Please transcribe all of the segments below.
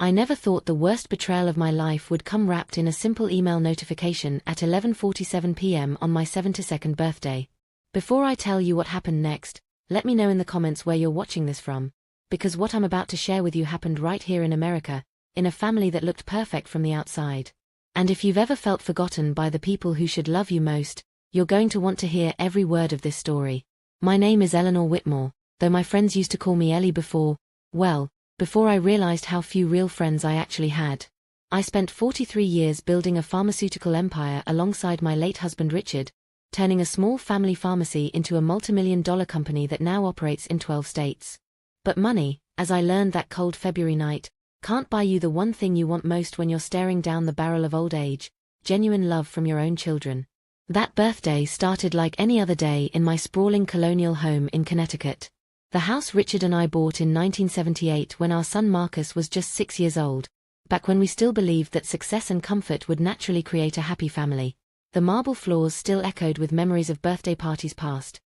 I never thought the worst betrayal of my life would come wrapped in a simple email notification at 11:47 p.m. on my 72nd birthday. Before I tell you what happened next, let me know in the comments where you're watching this from, because what I'm about to share with you happened right here in America, in a family that looked perfect from the outside. And if you've ever felt forgotten by the people who should love you most, you're going to want to hear every word of this story. My name is Eleanor Whitmore, though my friends used to call me Ellie before I realized how few real friends I actually had. I spent 43 years building a pharmaceutical empire alongside my late husband Richard, turning a small family pharmacy into a multimillion-dollar company that now operates in 12 states. But money, as I learned that cold February night, can't buy you the one thing you want most when you're staring down the barrel of old age: genuine love from your own children. That birthday started like any other day in my sprawling colonial home in Connecticut. The house Richard and I bought in 1978 when our son Marcus was just 6 years old, back when we still believed that success and comfort would naturally create a happy family. The marble floors still echoed with memories of birthday parties past.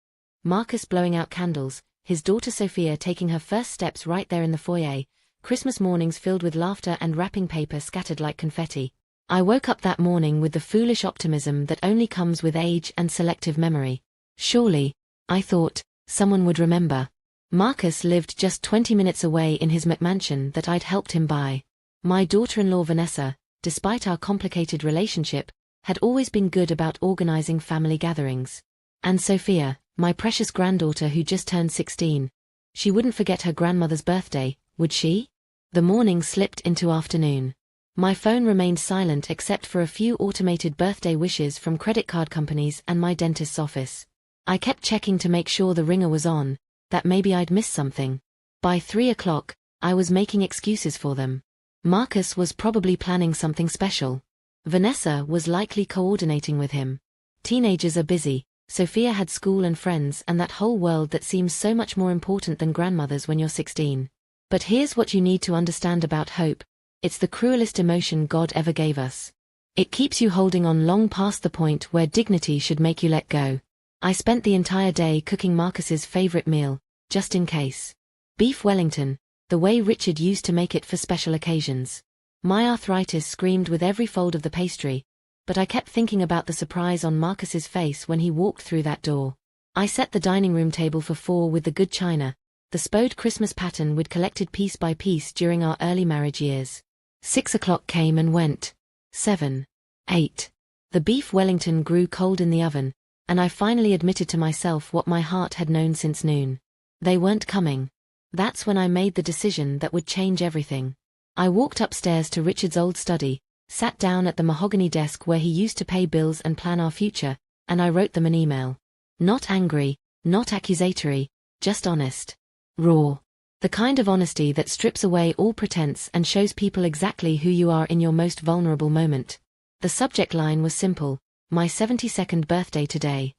Marcus blowing out candles, his daughter Sophia taking her first steps right there in the foyer, Christmas mornings filled with laughter and wrapping paper scattered like confetti. I woke up that morning with the foolish optimism that only comes with age and selective memory. Surely, I thought, someone would remember. Marcus lived just 20 minutes away in his McMansion that I'd helped him buy. My daughter-in-law Vanessa, despite our complicated relationship, had always been good about organizing family gatherings. And Sophia, my precious granddaughter who just turned 16. She wouldn't forget her grandmother's birthday, would she? The morning slipped into afternoon. My phone remained silent except for a few automated birthday wishes from credit card companies and my dentist's office. I kept checking to make sure the ringer was on, that maybe I'd missed something. By 3 o'clock, I was making excuses for them. Marcus was probably planning something special. Vanessa was likely coordinating with him. Teenagers are busy. Sophia had school and friends and that whole world that seems so much more important than grandmothers when you're 16. But here's what you need to understand about hope. It's the cruelest emotion God ever gave us. It keeps you holding on long past the point where dignity should make you let go. I spent the entire day cooking Marcus's favorite meal, just in case. Beef Wellington, the way Richard used to make it for special occasions. My arthritis screamed with every fold of the pastry, but I kept thinking about the surprise on Marcus's face when he walked through that door. I set the dining room table for 4 with the good china, the spode Christmas pattern we'd collected piece by piece during our early marriage years. 6 o'clock came and went. 7. 8. The beef Wellington grew cold in the oven, and I finally admitted to myself what my heart had known since noon. They weren't coming. That's when I made the decision that would change everything. I walked upstairs to Richard's old study, sat down at the mahogany desk where he used to pay bills and plan our future, and I wrote them an email. Not angry, not accusatory, just honest. Raw. The kind of honesty that strips away all pretense and shows people exactly who you are in your most vulnerable moment. The subject line was simple: my 72nd birthday today.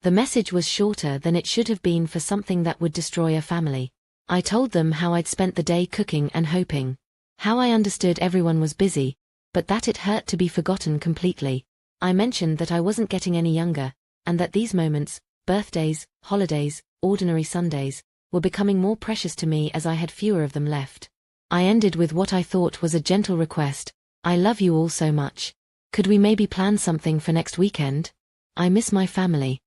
The message was shorter than it should have been for something that would destroy a family. I told them how I'd spent the day cooking and hoping. How I understood everyone was busy, but that it hurt to be forgotten completely. I mentioned that I wasn't getting any younger, and that these moments, birthdays, holidays, ordinary Sundays, were becoming more precious to me as I had fewer of them left. I ended with what I thought was a gentle request: I love you all so much. Could we maybe plan something for next weekend? I miss my family.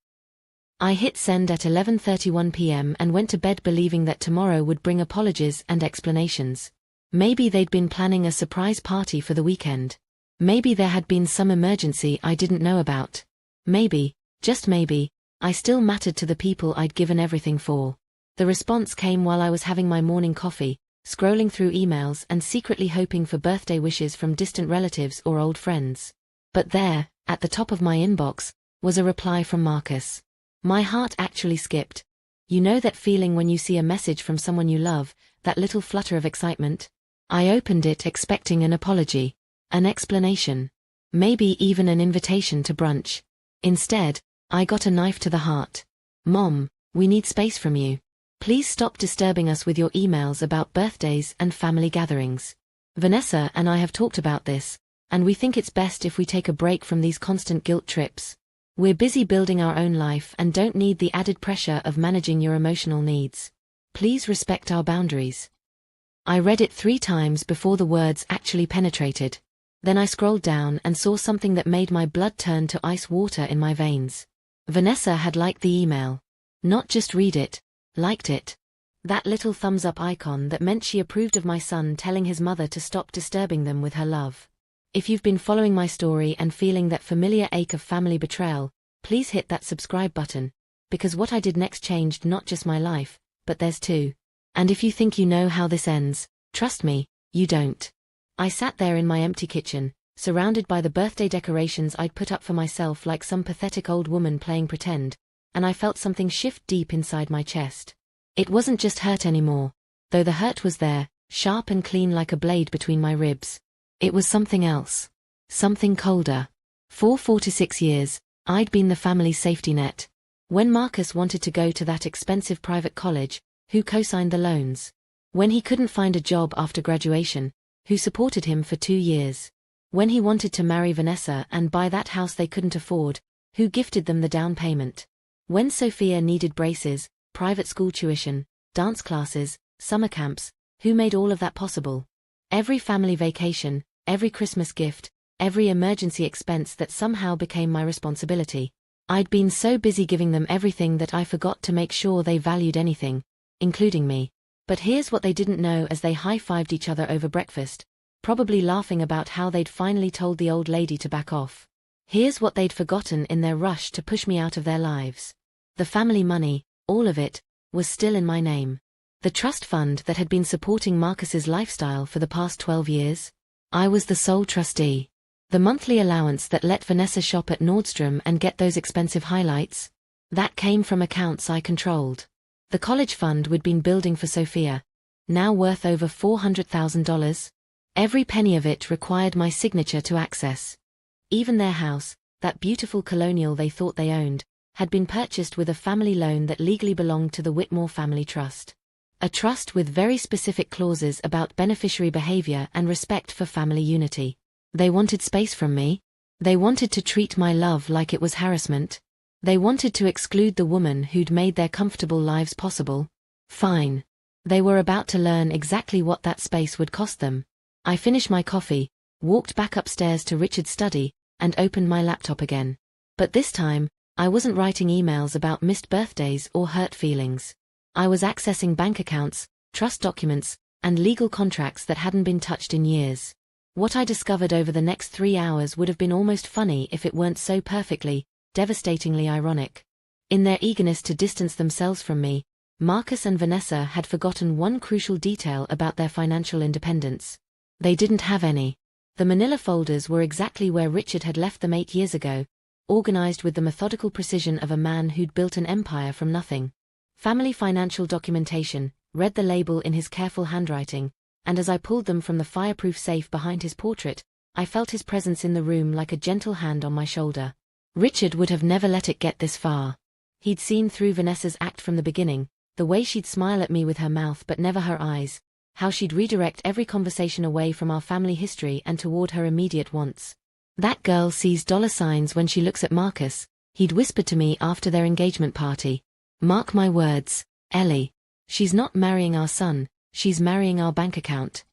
I hit send at 11:31 p.m. and went to bed believing that tomorrow would bring apologies and explanations. Maybe they'd been planning a surprise party for the weekend. Maybe there had been some emergency I didn't know about. Maybe, just maybe, I still mattered to the people I'd given everything for. The response came while I was having my morning coffee, scrolling through emails and secretly hoping for birthday wishes from distant relatives or old friends. But there, at the top of my inbox, was a reply from Marcus. My heart actually skipped. You know that feeling when you see a message from someone you love, that little flutter of excitement? I opened it expecting an apology, an explanation, maybe even an invitation to brunch. Instead, I got a knife to the heart. Mom, we need space from you. Please stop disturbing us with your emails about birthdays and family gatherings. Vanessa and I have talked about this, and we think it's best if we take a break from these constant guilt trips. We're busy building our own life and don't need the added pressure of managing your emotional needs. Please respect our boundaries. I read it 3 times before the words actually penetrated. Then I scrolled down and saw something that made my blood turn to ice water in my veins. Vanessa had liked the email. Not just read it, liked it. That little thumbs up icon that meant she approved of my son telling his mother to stop disturbing them with her love. If you've been following my story and feeling that familiar ache of family betrayal, please hit that subscribe button, because what I did next changed not just my life, but theirs too. And if you think you know how this ends, trust me, you don't. I sat there in my empty kitchen, surrounded by the birthday decorations I'd put up for myself like some pathetic old woman playing pretend, and I felt something shift deep inside my chest. It wasn't just hurt anymore, though the hurt was there, sharp and clean like a blade between my ribs. It was something else. Something colder. For 4 to 6 years, I'd been the family's safety net. When Marcus wanted to go to that expensive private college, who co-signed the loans? When he couldn't find a job after graduation, who supported him for 2 years? When he wanted to marry Vanessa and buy that house they couldn't afford, who gifted them the down payment? When Sophia needed braces, private school tuition, dance classes, summer camps, who made all of that possible? Every family vacation, every Christmas gift, every emergency expense that somehow became my responsibility. I'd been so busy giving them everything that I forgot to make sure they valued anything, including me. But here's what they didn't know as they high-fived each other over breakfast, probably laughing about how they'd finally told the old lady to back off. Here's what they'd forgotten in their rush to push me out of their lives. The family money, all of it, was still in my name. The trust fund that had been supporting Marcus's lifestyle for the past 12 years. I was the sole trustee. The monthly allowance that let Vanessa shop at Nordstrom and get those expensive highlights. That came from accounts I controlled. The college fund we'd been building for Sophia, now worth over $400,000. Every penny of it required my signature to access. Even their house, that beautiful colonial they thought they owned, had been purchased with a family loan that legally belonged to the Whitmore Family Trust. A trust with very specific clauses about beneficiary behavior and respect for family unity. They wanted space from me. They wanted to treat my love like it was harassment. They wanted to exclude the woman who'd made their comfortable lives possible. Fine. They were about to learn exactly what that space would cost them. I finished my coffee, walked back upstairs to Richard's study, and opened my laptop again. But this time, I wasn't writing emails about missed birthdays or hurt feelings. I was accessing bank accounts, trust documents, and legal contracts that hadn't been touched in years. What I discovered over the next 3 hours would have been almost funny if it weren't so perfectly, devastatingly ironic. In their eagerness to distance themselves from me, Marcus and Vanessa had forgotten one crucial detail about their financial independence. They didn't have any. The manila folders were exactly where Richard had left them 8 years ago, organized with the methodical precision of a man who'd built an empire from nothing. Family financial documentation, read the label in his careful handwriting, and as I pulled them from the fireproof safe behind his portrait, I felt his presence in the room like a gentle hand on my shoulder. Richard would have never let it get this far. He'd seen through Vanessa's act from the beginning, the way she'd smile at me with her mouth but never her eyes, how she'd redirect every conversation away from our family history and toward her immediate wants. That girl sees dollar signs when she looks at Marcus, he'd whispered to me after their engagement party. Mark my words, Ellie. She's not marrying our son, she's marrying our bank account.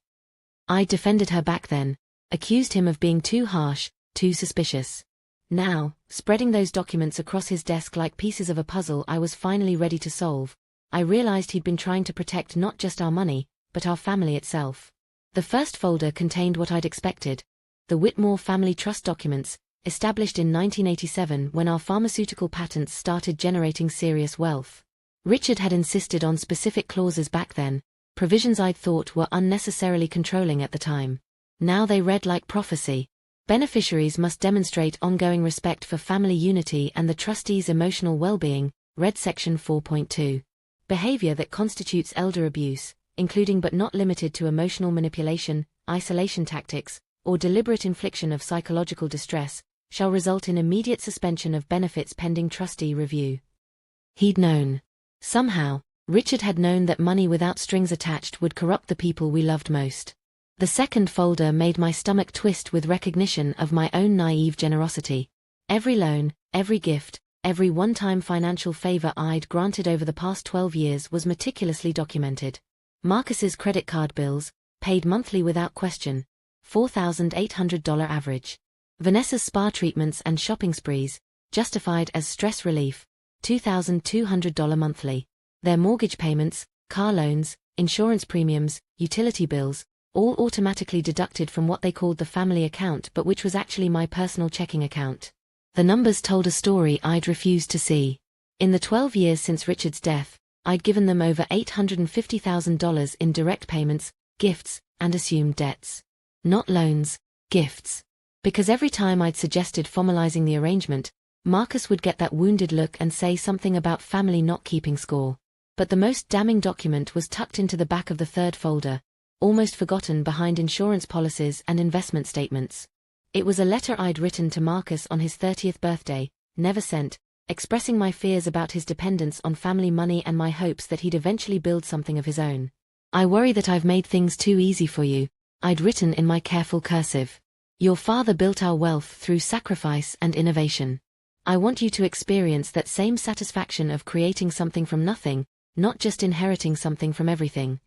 I defended her back then, accused him of being too harsh, too suspicious. Now, spreading those documents across his desk like pieces of a puzzle I was finally ready to solve, I realized he'd been trying to protect not just our money, but our family itself. The first folder contained what I'd expected. The Whitmore Family Trust documents, established in 1987 when our pharmaceutical patents started generating serious wealth. Richard had insisted on specific clauses back then, provisions I'd thought were unnecessarily controlling at the time. Now they read like prophecy. Beneficiaries must demonstrate ongoing respect for family unity and the trustee's emotional well-being, read Section 4.2. Behavior that constitutes elder abuse, including but not limited to emotional manipulation, isolation tactics, or deliberate infliction of psychological distress, shall result in immediate suspension of benefits pending trustee review. He'd known. Somehow, Richard had known that money without strings attached would corrupt the people we loved most. The second folder made my stomach twist with recognition of my own naive generosity. Every loan, every gift, every one-time financial favor I'd granted over the past 12 years was meticulously documented. Marcus's credit card bills, paid monthly without question. $4,800 average. Vanessa's spa treatments and shopping sprees, justified as stress relief. $2,200 monthly. Their mortgage payments, car loans, insurance premiums, utility bills, all automatically deducted from what they called the family account but which was actually my personal checking account. The numbers told a story I'd refused to see. In the 12 years since Richard's death, I'd given them over $850,000 in direct payments, gifts, and assumed debts. Not loans, gifts. Because every time I'd suggested formalizing the arrangement, Marcus would get that wounded look and say something about family not keeping score. But the most damning document was tucked into the back of the third folder, almost forgotten behind insurance policies and investment statements. It was a letter I'd written to Marcus on his 30th birthday, never sent, expressing my fears about his dependence on family money and my hopes that he'd eventually build something of his own. "I worry that I've made things too easy for you," I'd written in my careful cursive. "Your father built our wealth through sacrifice and innovation. I want you to experience that same satisfaction of creating something from nothing, not just inheriting something from everything."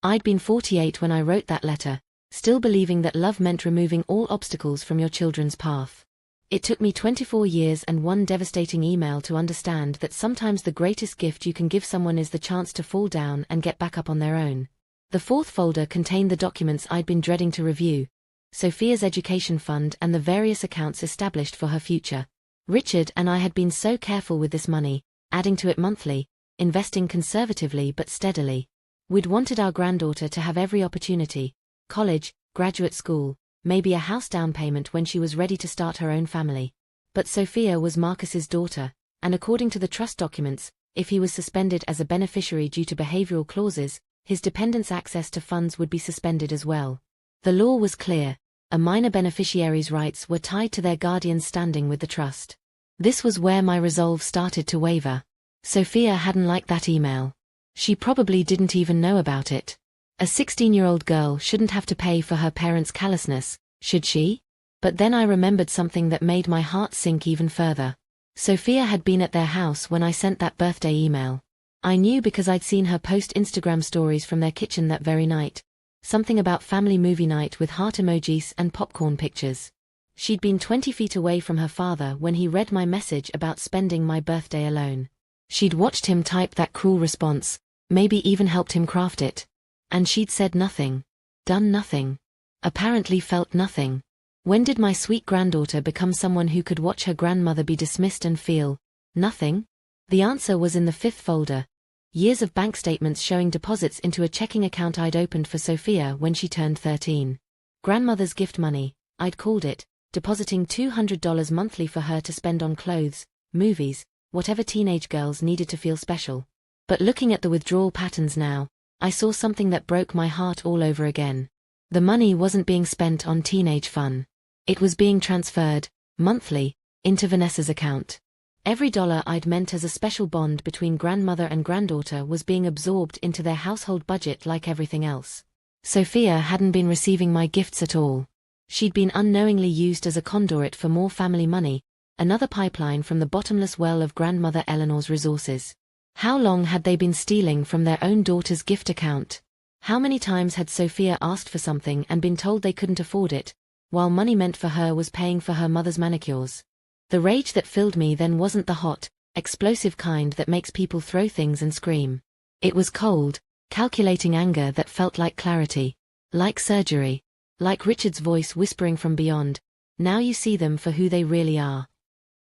I'd been 48 when I wrote that letter, still believing that love meant removing all obstacles from your children's path. It took me 24 years and one devastating email to understand that sometimes the greatest gift you can give someone is the chance to fall down and get back up on their own. The fourth folder contained the documents I'd been dreading to review: Sophia's education fund and the various accounts established for her future. Richard and I had been so careful with this money, adding to it monthly, investing conservatively but steadily. We'd wanted our granddaughter to have every opportunity: college, graduate school, maybe a house down payment when she was ready to start her own family. But Sophia was Marcus's daughter, and according to the trust documents, if he was suspended as a beneficiary due to behavioral clauses, his dependents' access to funds would be suspended as well. The law was clear: a minor beneficiary's rights were tied to their guardian's standing with the trust. This was where my resolve started to waver. Sophia hadn't liked that email. She probably didn't even know about it. A 16-year-old girl shouldn't have to pay for her parents' callousness, should she? But then I remembered something that made my heart sink even further. Sophia had been at their house when I sent that birthday email. I knew because I'd seen her post Instagram stories from their kitchen that very night. Something about family movie night with heart emojis and popcorn pictures. She'd been 20 feet away from her father when he read my message about spending my birthday alone. She'd watched him type that cruel response, maybe even helped him craft it. And she'd said nothing. Done nothing. Apparently felt nothing. When did my sweet granddaughter become someone who could watch her grandmother be dismissed and feel nothing? The answer was in the fifth folder. Years of bank statements showing deposits into a checking account I'd opened for Sophia when she turned 13. Grandmother's gift money, I'd called it, depositing $200 monthly for her to spend on clothes, movies, whatever teenage girls needed to feel special. But looking at the withdrawal patterns now, I saw something that broke my heart all over again. The money wasn't being spent on teenage fun. It was being transferred, monthly, into Vanessa's account. Every dollar I'd meant as a special bond between grandmother and granddaughter was being absorbed into their household budget like everything else. Sophia hadn't been receiving my gifts at all. She'd been unknowingly used as a conduit for more family money, another pipeline from the bottomless well of grandmother Eleanor's resources. How long had they been stealing from their own daughter's gift account? How many times had Sophia asked for something and been told they couldn't afford it, while money meant for her was paying for her mother's manicures? The rage that filled me then wasn't the hot, explosive kind that makes people throw things and scream. It was cold, calculating anger that felt like clarity, like surgery, like Richard's voice whispering from beyond, "Now you see them for who they really are."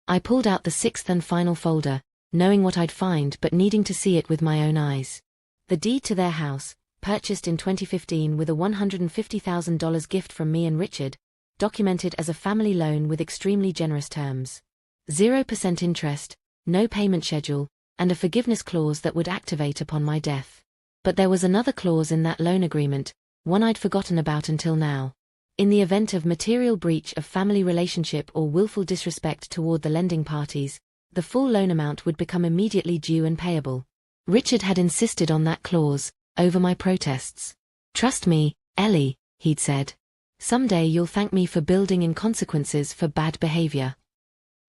I pulled out the sixth and final folder, knowing what I'd find but needing to see it with my own eyes. The deed to their house, purchased in 2015 with a $150,000 gift from me and Richard, documented as a family loan with extremely generous terms. 0% interest, no payment schedule, and a forgiveness clause that would activate upon my death. But there was another clause in that loan agreement, one I'd forgotten about until now. In the event of material breach of family relationship or willful disrespect toward the lending parties, the full loan amount would become immediately due and payable. Richard had insisted on that clause, over my protests. "Trust me, Ellie," he'd said. "Someday you'll thank me for building in consequences for bad behavior."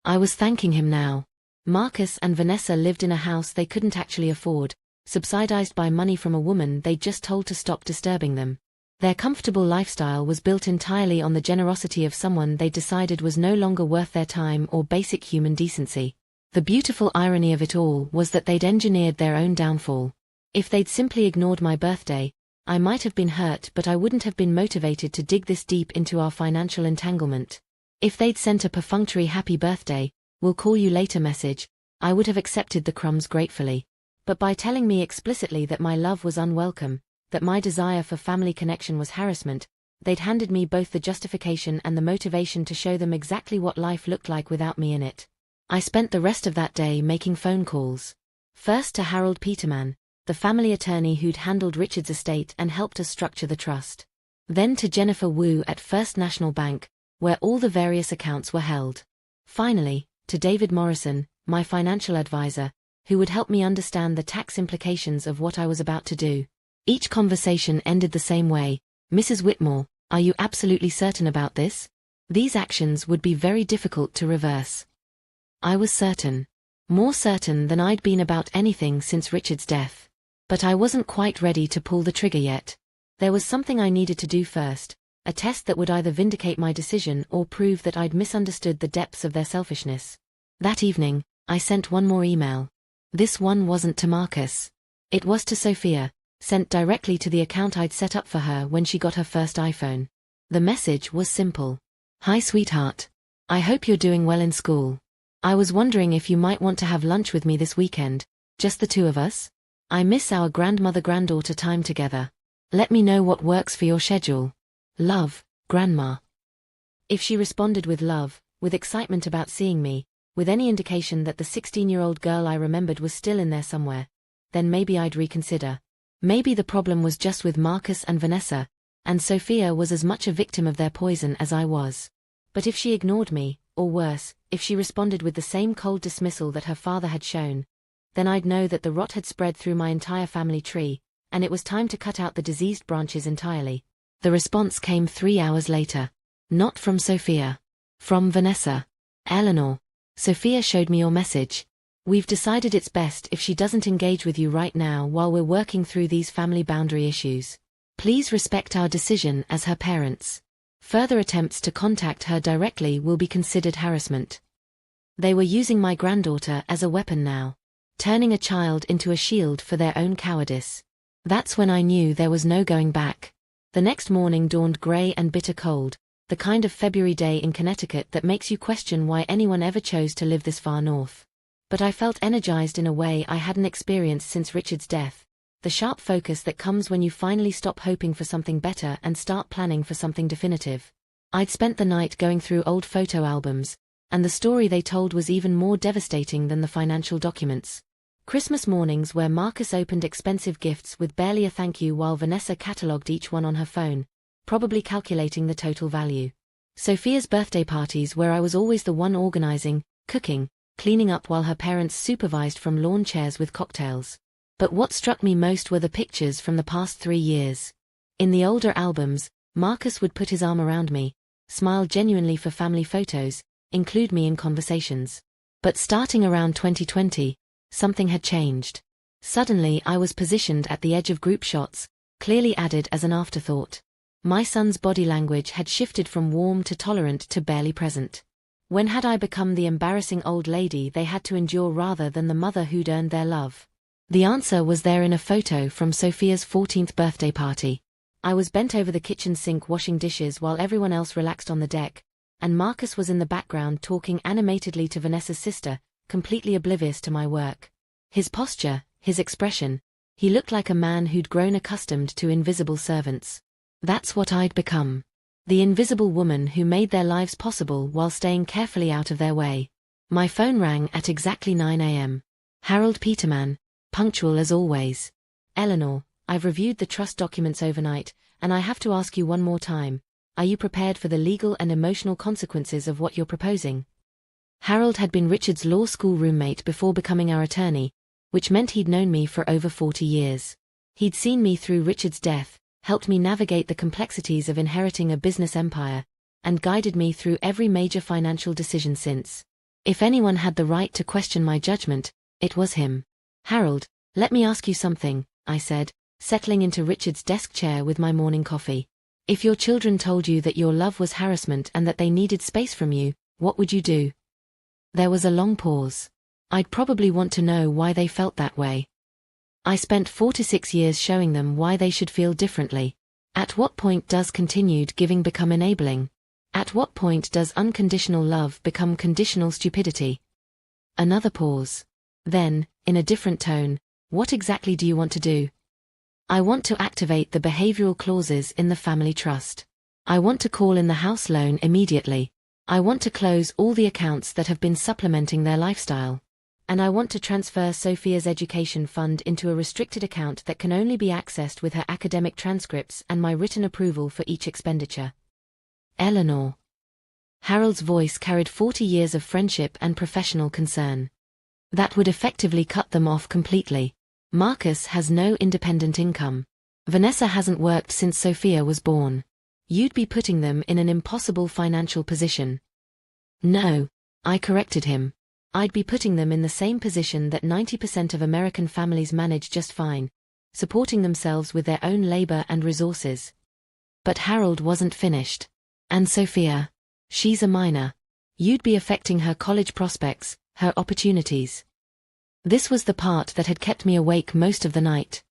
I was thanking him now. Marcus and Vanessa lived in a house they couldn't actually afford, subsidized by money from a woman they'd just told to stop disturbing them. Their comfortable lifestyle was built entirely on the generosity of someone they decided was no longer worth their time or basic human decency. The beautiful irony of it all was that they'd engineered their own downfall. If they'd simply ignored my birthday, I might have been hurt, but I wouldn't have been motivated to dig this deep into our financial entanglement. If they'd sent a perfunctory happy birthday, we'll call you later message, I would have accepted the crumbs gratefully. But by telling me explicitly that my love was unwelcome, that my desire for family connection was harassment, they'd handed me both the justification and the motivation to show them exactly what life looked like without me in it. I spent the rest of that day making phone calls. First to Harold Peterman, the family attorney who'd handled Richard's estate and helped us structure the trust. Then to Jennifer Wu at First National Bank, where all the various accounts were held. Finally, to David Morrison, my financial advisor, who would help me understand the tax implications of what I was about to do. Each conversation ended the same way. Mrs. Whitmore, are you absolutely certain about this? These actions would be very difficult to reverse. I was certain. More certain than I'd been about anything since Richard's death. But I wasn't quite ready to pull the trigger yet. There was something I needed to do first, a test that would either vindicate my decision or prove that I'd misunderstood the depths of their selfishness. That evening, I sent one more email. This one wasn't to Marcus. It was to Sophia, sent directly to the account I'd set up for her when she got her first iPhone. The message was simple. Hi sweetheart. I hope you're doing well in school. I was wondering if you might want to have lunch with me this weekend, just the two of us? I miss our grandmother-granddaughter time together. Let me know what works for your schedule. Love, Grandma. If she responded with love, with excitement about seeing me, with any indication that the 16-year-old girl I remembered was still in there somewhere, then maybe I'd reconsider. Maybe the problem was just with Marcus and Vanessa, and Sophia was as much a victim of their poison as I was. But if she ignored me, or worse, if she responded with the same cold dismissal that her father had shown, then I'd know that the rot had spread through my entire family tree, and it was time to cut out the diseased branches entirely. The response came 3 hours later. Not from Sophia. From Vanessa. Eleanor. Sophia showed me your message. We've decided it's best if she doesn't engage with you right now while we're working through these family boundary issues. Please respect our decision as her parents. Further attempts to contact her directly will be considered harassment. They were using my granddaughter as a weapon now, turning a child into a shield for their own cowardice. That's when I knew there was no going back. The next morning dawned grey and bitter cold, the kind of February day in Connecticut that makes you question why anyone ever chose to live this far north. But I felt energized in a way I hadn't experienced since Richard's death, the sharp focus that comes when you finally stop hoping for something better and start planning for something definitive. I'd spent the night going through old photo albums, and the story they told was even more devastating than the financial documents. Christmas mornings where Marcus opened expensive gifts with barely a thank you while Vanessa catalogued each one on her phone, probably calculating the total value. Sophia's birthday parties where I was always the one organizing, cooking, cleaning up while her parents supervised from lawn chairs with cocktails. But what struck me most were the pictures from the past 3 years. In the older albums, Marcus would put his arm around me, smile genuinely for family photos, include me in conversations. But starting around 2020, something had changed. Suddenly I was positioned at the edge of group shots, clearly added as an afterthought. My son's body language had shifted from warm to tolerant to barely present. When had I become the embarrassing old lady they had to endure rather than the mother who'd earned their love? The answer was there in a photo from Sophia's 14th birthday party. I was bent over the kitchen sink washing dishes while everyone else relaxed on the deck, and Marcus was in the background talking animatedly to Vanessa's sister, completely oblivious to my work. His posture, his expression, he looked like a man who'd grown accustomed to invisible servants. That's what I'd become. The invisible woman who made their lives possible while staying carefully out of their way. My phone rang at exactly 9 a.m. Harold Peterman, punctual as always. Eleanor, I've reviewed the trust documents overnight, and I have to ask you one more time. Are you prepared for the legal and emotional consequences of what you're proposing? Harold had been Richard's law school roommate before becoming our attorney, which meant he'd known me for over 40 years. He'd seen me through Richard's death, helped me navigate the complexities of inheriting a business empire, and guided me through every major financial decision since. If anyone had the right to question my judgment, it was him. Harold, Let me ask you something, I said, settling into Richard's desk chair with my morning coffee. If your children told you that your love was harassment and that they needed space from you, what would you do? There was a long pause. I'd probably want to know why they felt that way. I spent 4 to 6 years showing them why they should feel differently. At what point does continued giving become enabling? At what point does unconditional love become conditional stupidity? Another pause. Then, in a different tone, what exactly do you want to do? I want to activate the behavioral clauses in the family trust. I want to call in the house loan immediately. I want to close all the accounts that have been supplementing their lifestyle. And I want to transfer Sophia's education fund into a restricted account that can only be accessed with her academic transcripts and my written approval for each expenditure. Eleanor. Harold's voice carried 40 years of friendship and professional concern. That would effectively cut them off completely. Marcus has no independent income. Vanessa hasn't worked since Sophia was born. You'd be putting them in an impossible financial position. No, I corrected him. I'd be putting them in the same position that 90% of American families manage just fine, supporting themselves with their own labor and resources. But Harold wasn't finished. And Sophia? She's a minor. You'd be affecting her college prospects, her opportunities. This was the part that had kept me awake most of the night.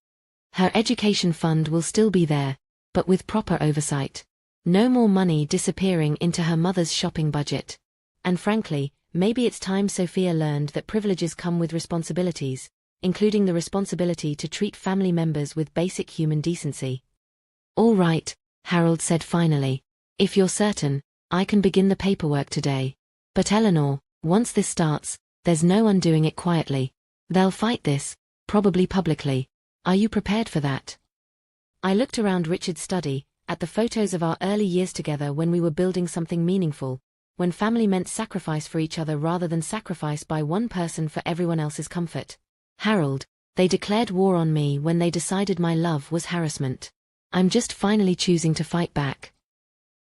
Her education fund will still be there, but with proper oversight. No more money disappearing into her mother's shopping budget. And frankly, maybe it's time Sophia learned that privileges come with responsibilities, including the responsibility to treat family members with basic human decency. All right, Harold said finally. If you're certain, I can begin the paperwork today. But Eleanor, once this starts, there's no undoing it quietly. They'll fight this, probably publicly. Are you prepared for that? I looked around Richard's study, at the photos of our early years together when we were building something meaningful, when family meant sacrifice for each other rather than sacrifice by one person for everyone else's comfort. Harold, they declared war on me when they decided my love was harassment. I'm just finally choosing to fight back.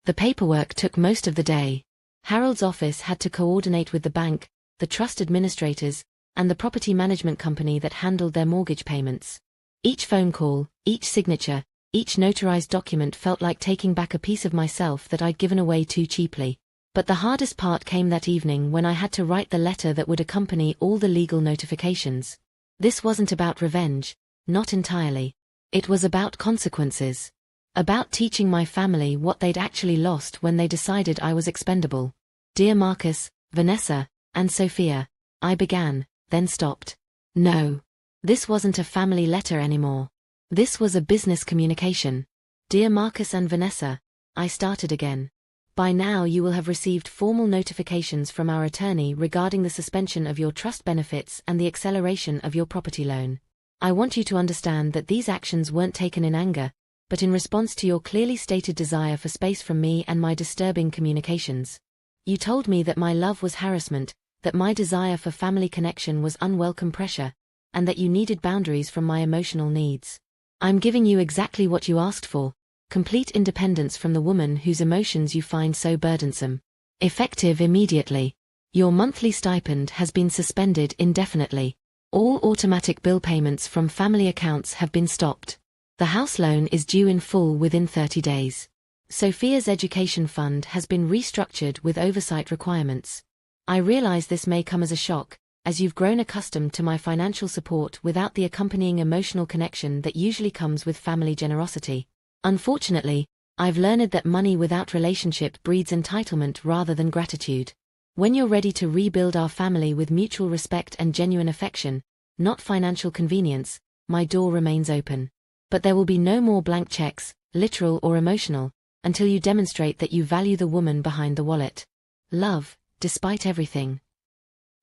The paperwork took most of the day. Harold's office had to coordinate with the bank, the trust administrators, and the property management company that handled their mortgage payments. Each phone call, each signature, each notarized document felt like taking back a piece of myself that I'd given away too cheaply. But the hardest part came that evening when I had to write the letter that would accompany all the legal notifications. This wasn't about revenge, not entirely. It was about consequences. About teaching my family what they'd actually lost when they decided I was expendable. Dear Marcus, Vanessa, and Sophia, I began, then stopped. No. This wasn't a family letter anymore. This was a business communication. Dear Marcus and Vanessa, I started again. By now you will have received formal notifications from our attorney regarding the suspension of your trust benefits and the acceleration of your property loan. I want you to understand that these actions weren't taken in anger, but in response to your clearly stated desire for space from me and my disturbing communications. You told me that my love was harassment, that my desire for family connection was unwelcome pressure, and that you needed boundaries from my emotional needs. I'm giving you exactly what you asked for, complete independence from the woman whose emotions you find so burdensome. Effective immediately. Your monthly stipend has been suspended indefinitely. All automatic bill payments from family accounts have been stopped. The house loan is due in full within 30 days. Sophia's education fund has been restructured with oversight requirements. I realize this may come as a shock, as you've grown accustomed to my financial support without the accompanying emotional connection that usually comes with family generosity. Unfortunately, I've learned that money without relationship breeds entitlement rather than gratitude. When you're ready to rebuild our family with mutual respect and genuine affection, not financial convenience, my door remains open. But there will be no more blank checks, literal or emotional, until you demonstrate that you value the woman behind the wallet. Love, despite everything.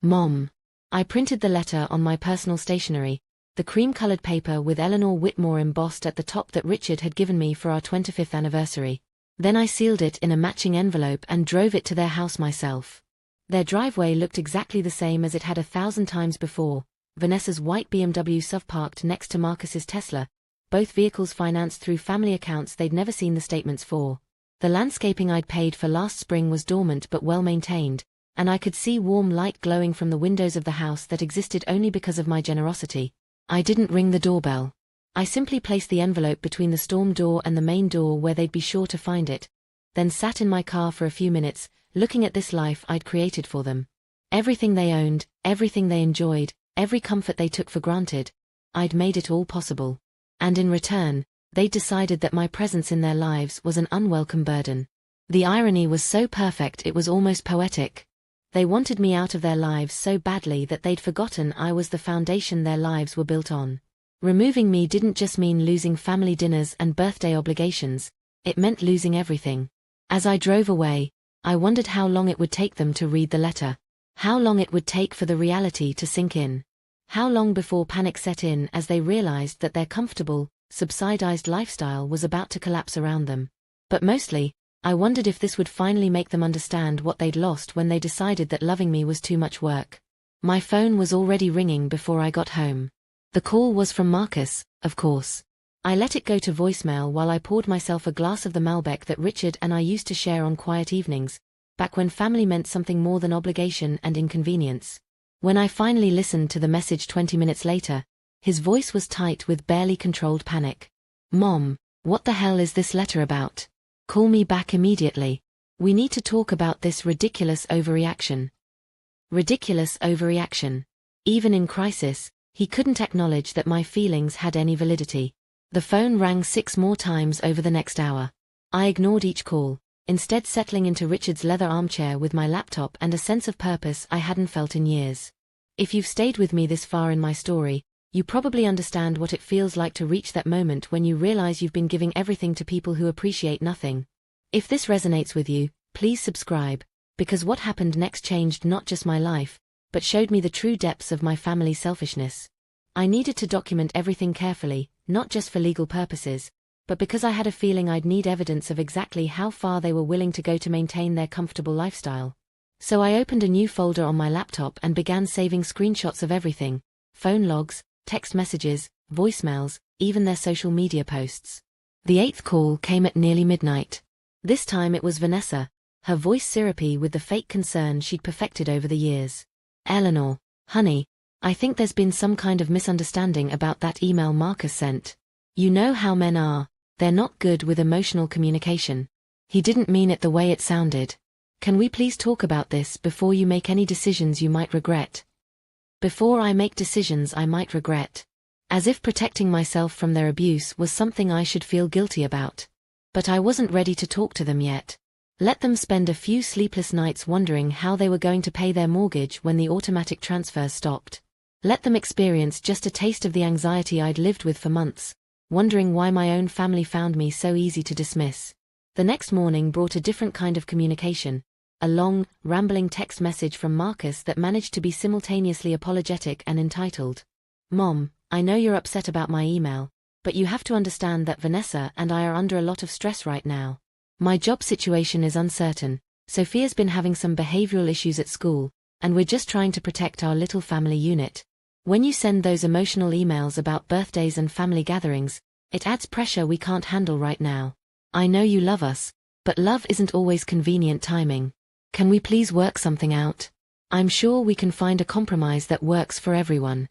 Mom. I printed the letter on my personal stationery, the cream-colored paper with Eleanor Whitmore embossed at the top that Richard had given me for our 25th anniversary. Then I sealed it in a matching envelope and drove it to their house myself. Their driveway looked exactly the same as it had 1,000 times before, Vanessa's white BMW SUV parked next to Marcus's Tesla, both vehicles financed through family accounts they'd never seen the statements for. The landscaping I'd paid for last spring was dormant but well-maintained, and I could see warm light glowing from the windows of the house that existed only because of my generosity. I didn't ring the doorbell. I simply placed the envelope between the storm door and the main door where they'd be sure to find it, then sat in my car for a few minutes, looking at this life I'd created for them. Everything they owned, everything they enjoyed, every comfort they took for granted, I'd made it all possible. And in return, they'd decided that my presence in their lives was an unwelcome burden. The irony was so perfect it was almost poetic. They wanted me out of their lives so badly that they'd forgotten I was the foundation their lives were built on. Removing me didn't just mean losing family dinners and birthday obligations, it meant losing everything. As I drove away, I wondered how long it would take them to read the letter. How long it would take for the reality to sink in. How long before panic set in as they realized that their comfortable, subsidized lifestyle was about to collapse around them. But mostly, I wondered if this would finally make them understand what they'd lost when they decided that loving me was too much work. My phone was already ringing before I got home. The call was from Marcus, of course. I let it go to voicemail while I poured myself a glass of the Malbec that Richard and I used to share on quiet evenings, back when family meant something more than obligation and inconvenience. When I finally listened to the message 20 minutes later, his voice was tight with barely controlled panic. "Mom, what the hell is this letter about? Call me back immediately. We need to talk about this ridiculous overreaction." Ridiculous overreaction. Even in crisis, he couldn't acknowledge that my feelings had any validity. The phone rang 6 more times over the next hour. I ignored each call, instead settling into Richard's leather armchair with my laptop and a sense of purpose I hadn't felt in years. If you've stayed with me this far in my story, you probably understand what it feels like to reach that moment when you realize you've been giving everything to people who appreciate nothing. If this resonates with you, please subscribe, because what happened next changed not just my life, but showed me the true depths of my family's selfishness. I needed to document everything carefully, not just for legal purposes, but because I had a feeling I'd need evidence of exactly how far they were willing to go to maintain their comfortable lifestyle. So I opened a new folder on my laptop and began saving screenshots of everything: phone logs, text messages, voicemails, even their social media posts. The 8th call came at nearly midnight. This time it was Vanessa, her voice syrupy with the fake concern she'd perfected over the years. "Eleanor, honey, I think there's been some kind of misunderstanding about that email Marcus sent. You know how men are, they're not good with emotional communication. He didn't mean it the way it sounded. Can we please talk about this before you make any decisions you might regret?" Before I make decisions I might regret. As if protecting myself from their abuse was something I should feel guilty about. But I wasn't ready to talk to them yet. Let them spend a few sleepless nights wondering how they were going to pay their mortgage when the automatic transfers stopped. Let them experience just a taste of the anxiety I'd lived with for months, wondering why my own family found me so easy to dismiss. The next morning brought a different kind of communication, a long, rambling text message from Marcus that managed to be simultaneously apologetic and entitled. "Mom, I know you're upset about my email, but you have to understand that Vanessa and I are under a lot of stress right now. My job situation is uncertain, Sophia's been having some behavioral issues at school, and we're just trying to protect our little family unit. When you send those emotional emails about birthdays and family gatherings, it adds pressure we can't handle right now. I know you love us, but love isn't always convenient timing. Can we please work something out? I'm sure we can find a compromise that works for everyone."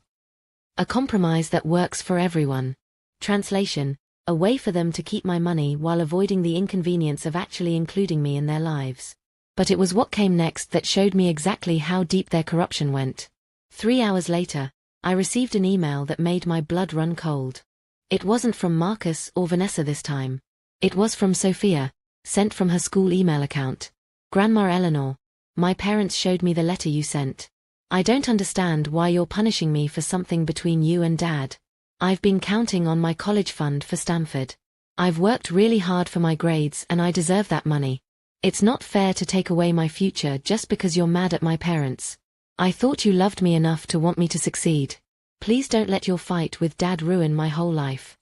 A compromise that works for everyone. Translation: a way for them to keep my money while avoiding the inconvenience of actually including me in their lives. But it was what came next that showed me exactly how deep their corruption went. 3 hours later, I received an email that made my blood run cold. It wasn't from Marcus or Vanessa this time. It was from Sophia, sent from her school email account. "Grandma Eleanor, my parents showed me the letter you sent. I don't understand why you're punishing me for something between you and Dad. I've been counting on my college fund for Stanford. I've worked really hard for my grades and I deserve that money. It's not fair to take away my future just because you're mad at my parents. I thought you loved me enough to want me to succeed. Please don't let your fight with Dad ruin my whole life."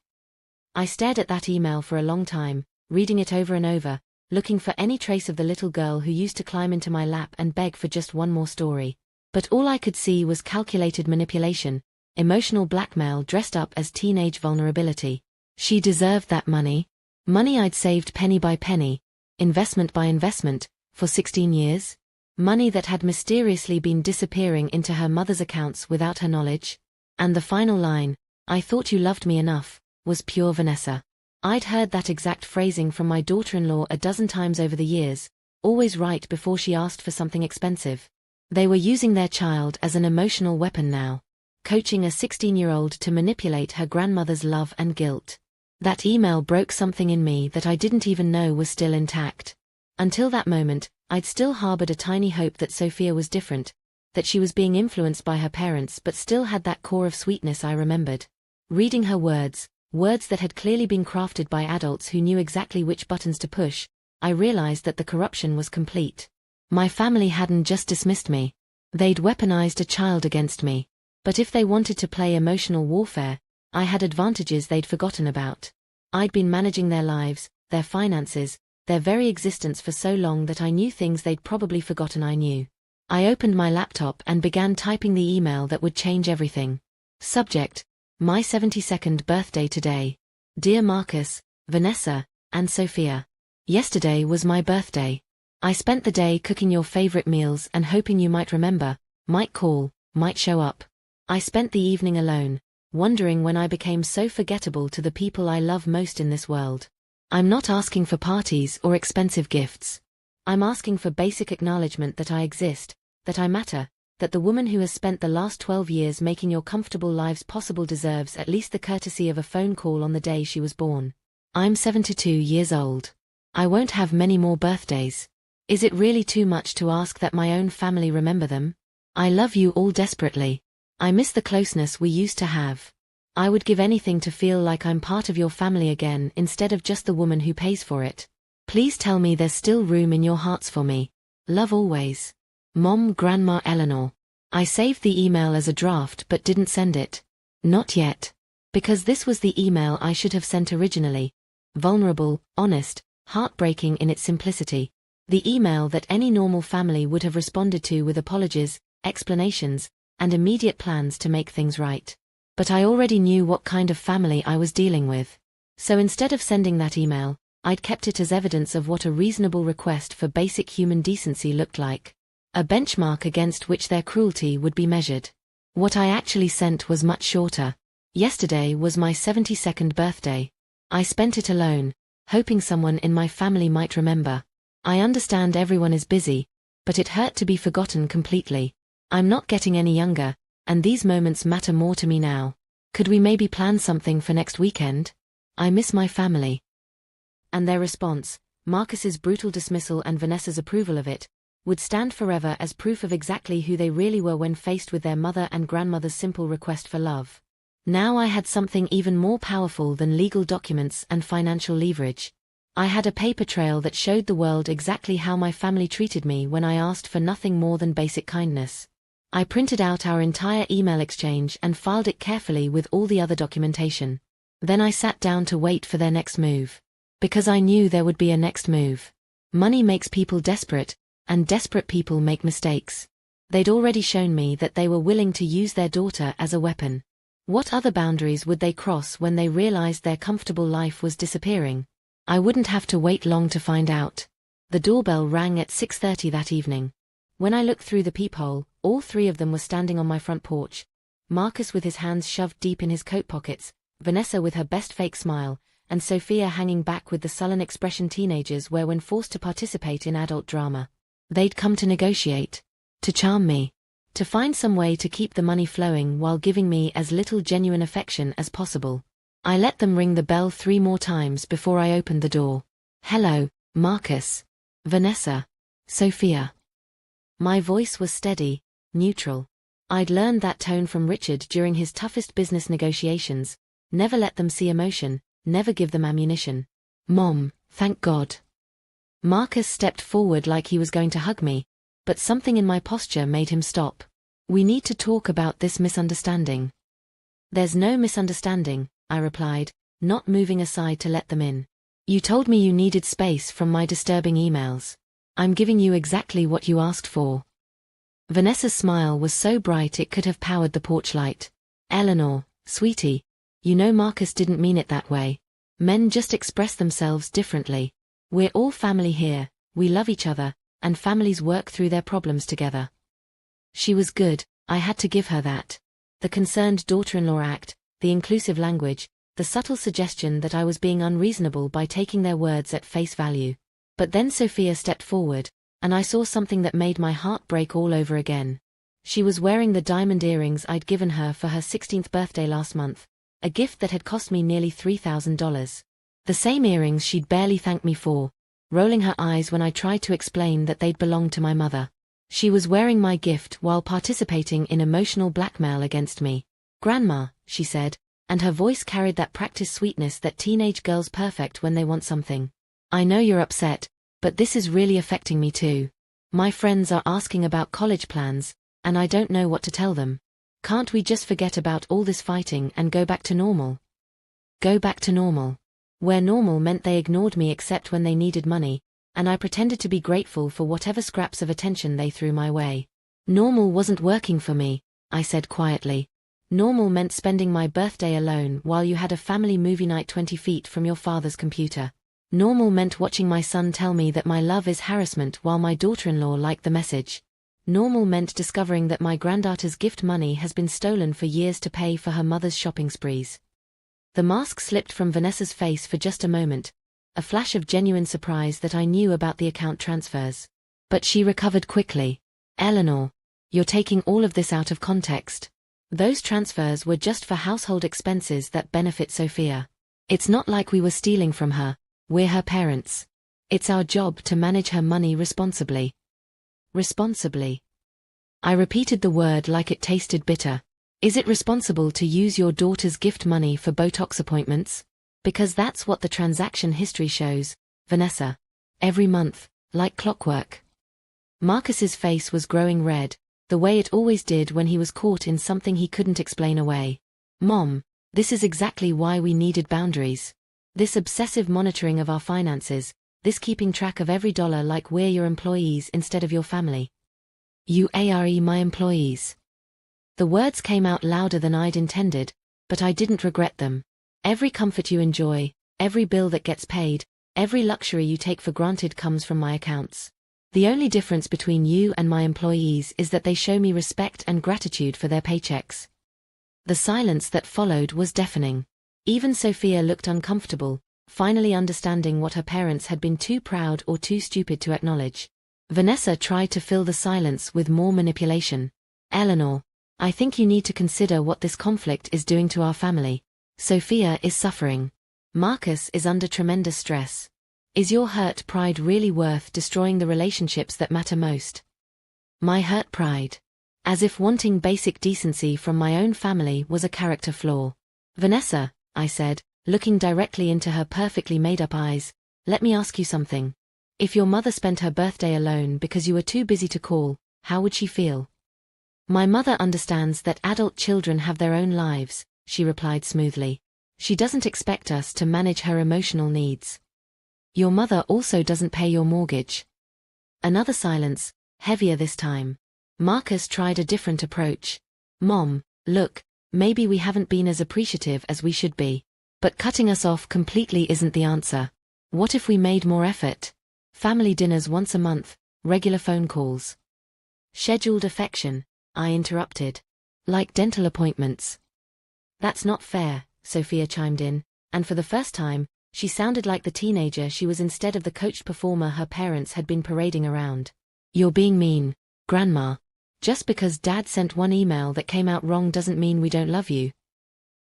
I stared at that email for a long time, reading it over and over, looking for any trace of the little girl who used to climb into my lap and beg for just one more story. But all I could see was calculated manipulation, emotional blackmail dressed up as teenage vulnerability. She deserved that money. Money I'd saved penny by penny, investment by investment, for 16 years. Money that had mysteriously been disappearing into her mother's accounts without her knowledge. And the final line, I thought you loved me enough, was pure Vanessa. I'd heard that exact phrasing from my daughter-in-law a dozen times over the years, always right before she asked for something expensive. They were using their child as an emotional weapon now, coaching a 16-year-old to manipulate her grandmother's love and guilt. That email broke something in me that I didn't even know was still intact. Until that moment, I'd still harbored a tiny hope that Sophia was different, that she was being influenced by her parents but still had that core of sweetness I remembered. Reading her words that had clearly been crafted by adults who knew exactly which buttons to push, I realized that the corruption was complete. My family hadn't just dismissed me. They'd weaponized a child against me. But if they wanted to play emotional warfare, I had advantages they'd forgotten about. I'd been managing their lives, their finances, their very existence for so long that I knew things they'd probably forgotten I knew. I opened my laptop and began typing the email that would change everything. Subject: My 72nd birthday today. Dear Marcus, Vanessa, and Sophia. Yesterday was my birthday. I spent the day cooking your favorite meals and hoping you might remember, might call, might show up. I spent the evening alone, wondering when I became so forgettable to the people I love most in this world. I'm not asking for parties or expensive gifts. I'm asking for basic acknowledgement that I exist, that I matter, that the woman who has spent the last 12 years making your comfortable lives possible deserves at least the courtesy of a phone call on the day she was born. I'm 72 years old. I won't have many more birthdays. Is it really too much to ask that my own family remember them? I love you all desperately. I miss the closeness we used to have. I would give anything to feel like I'm part of your family again instead of just the woman who pays for it. Please tell me there's still room in your hearts for me. Love always. Mom, Grandma Eleanor. I saved the email as a draft but didn't send it. Not yet. Because this was the email I should have sent originally. Vulnerable, honest, heartbreaking in its simplicity. The email that any normal family would have responded to with apologies, explanations, and immediate plans to make things right. But I already knew what kind of family I was dealing with. So instead of sending that email, I'd kept it as evidence of what a reasonable request for basic human decency looked like. A benchmark against which their cruelty would be measured. What I actually sent was much shorter. Yesterday was my 72nd birthday. I spent it alone, hoping someone in my family might remember. I understand everyone is busy, but it hurt to be forgotten completely. I'm not getting any younger, and these moments matter more to me now. Could we maybe plan something for next weekend? I miss my family. And their response, Marcus's brutal dismissal and Vanessa's approval of it, would stand forever as proof of exactly who they really were when faced with their mother and grandmother's simple request for love. Now I had something even more powerful than legal documents and financial leverage. I had a paper trail that showed the world exactly how my family treated me when I asked for nothing more than basic kindness. I printed out our entire email exchange and filed it carefully with all the other documentation. Then I sat down to wait for their next move. Because I knew there would be a next move. Money makes people desperate, and desperate people make mistakes. They'd already shown me that they were willing to use their daughter as a weapon. What other boundaries would they cross when they realized their comfortable life was disappearing? I wouldn't have to wait long to find out. The doorbell rang at 6:30 that evening. When I looked through the peephole, all three of them were standing on my front porch. Marcus with his hands shoved deep in his coat pockets, Vanessa with her best fake smile, and Sophia hanging back with the sullen expression teenagers wear when forced to participate in adult drama. They'd come to negotiate. To charm me. To find some way to keep the money flowing while giving me as little genuine affection as possible. I let them ring the bell 3 more times before I opened the door. Hello, Marcus. Vanessa. Sophia. My voice was steady, neutral. I'd learned that tone from Richard during his toughest business negotiations. Never let them see emotion, never give them ammunition. Mom, thank God. Marcus stepped forward like he was going to hug me, but something in my posture made him stop. We need to talk about this misunderstanding. There's no misunderstanding, I replied, not moving aside to let them in. You told me you needed space from my disturbing emails. I'm giving you exactly what you asked for. Vanessa's smile was so bright it could have powered the porch light. Eleanor, sweetie, you know Marcus didn't mean it that way. Men just express themselves differently. We're all family here, we love each other, and families work through their problems together. She was good, I had to give her that. The concerned daughter-in-law act, the inclusive language, the subtle suggestion that I was being unreasonable by taking their words at face value. But then Sophia stepped forward, and I saw something that made my heart break all over again. She was wearing the diamond earrings I'd given her for her 16th birthday last month, a gift that had cost me nearly $3,000. The same earrings she'd barely thanked me for, rolling her eyes when I tried to explain that they'd belonged to my mother. She was wearing my gift while participating in emotional blackmail against me. "Grandma," she said, and her voice carried that practiced sweetness that teenage girls perfect when they want something. "I know you're upset, but this is really affecting me too. My friends are asking about college plans, and I don't know what to tell them. Can't we just forget about all this fighting and go back to normal?" Go back to normal. Where normal meant they ignored me except when they needed money, and I pretended to be grateful for whatever scraps of attention they threw my way. Normal wasn't working for me, I said quietly. Normal meant spending my birthday alone while you had a family movie night 20 feet from your father's computer. Normal meant watching my son tell me that my love is harassment while my daughter-in-law liked the message. Normal meant discovering that my granddaughter's gift money has been stolen for years to pay for her mother's shopping sprees. The mask slipped from Vanessa's face for just a moment, a flash of genuine surprise that I knew about the account transfers. But she recovered quickly. "Eleanor, you're taking all of this out of context. Those transfers were just for household expenses that benefit Sophia. It's not like we were stealing from her, we're her parents. It's our job to manage her money responsibly." Responsibly. I repeated the word like it tasted bitter. Is it responsible to use your daughter's gift money for Botox appointments? Because that's what the transaction history shows, Vanessa. Every month, like clockwork. Marcus's face was growing red, the way it always did when he was caught in something he couldn't explain away. "Mom, this is exactly why we needed boundaries. This obsessive monitoring of our finances, this keeping track of every dollar like we're your employees instead of your family." "You are my employees." The words came out louder than I'd intended, but I didn't regret them. "Every comfort you enjoy, every bill that gets paid, every luxury you take for granted comes from my accounts. The only difference between you and my employees is that they show me respect and gratitude for their paychecks." The silence that followed was deafening. Even Sophia looked uncomfortable, finally understanding what her parents had been too proud or too stupid to acknowledge. Vanessa tried to fill the silence with more manipulation. "Eleanor, I think you need to consider what this conflict is doing to our family. Sophia is suffering. Marcus is under tremendous stress. Is your hurt pride really worth destroying the relationships that matter most?" My hurt pride. As if wanting basic decency from my own family was a character flaw. "Vanessa," I said, looking directly into her perfectly made-up eyes, "let me ask you something. If your mother spent her birthday alone because you were too busy to call, how would she feel?" "My mother understands that adult children have their own lives," she replied smoothly. "She doesn't expect us to manage her emotional needs." "Your mother also doesn't pay your mortgage." Another silence, heavier this time. Marcus tried a different approach. "Mom, look, maybe we haven't been as appreciative as we should be. But cutting us off completely isn't the answer. What if we made more effort? Family dinners once a month, regular phone calls." "Scheduled affection," I interrupted. "Like dental appointments." "That's not fair," Sophia chimed in, and for the first time, she sounded like the teenager she was instead of the coached performer her parents had been parading around. "You're being mean, Grandma. Just because Dad sent one email that came out wrong doesn't mean we don't love you."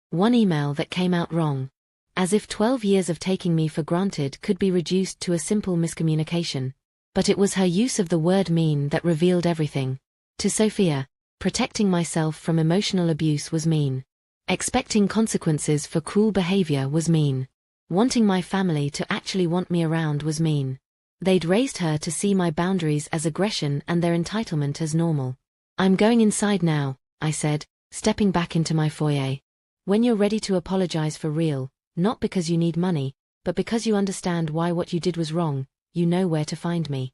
One email that came out wrong. As if 12 years of taking me for granted could be reduced to a simple miscommunication. But it was her use of the word mean that revealed everything. To Sophia, protecting myself from emotional abuse was mean. Expecting consequences for cruel behavior was mean. Wanting my family to actually want me around was mean. They'd raised her to see my boundaries as aggression and their entitlement as normal. "I'm going inside now," I said, stepping back into my foyer. "When you're ready to apologize for real, not because you need money, but because you understand why what you did was wrong, you know where to find me."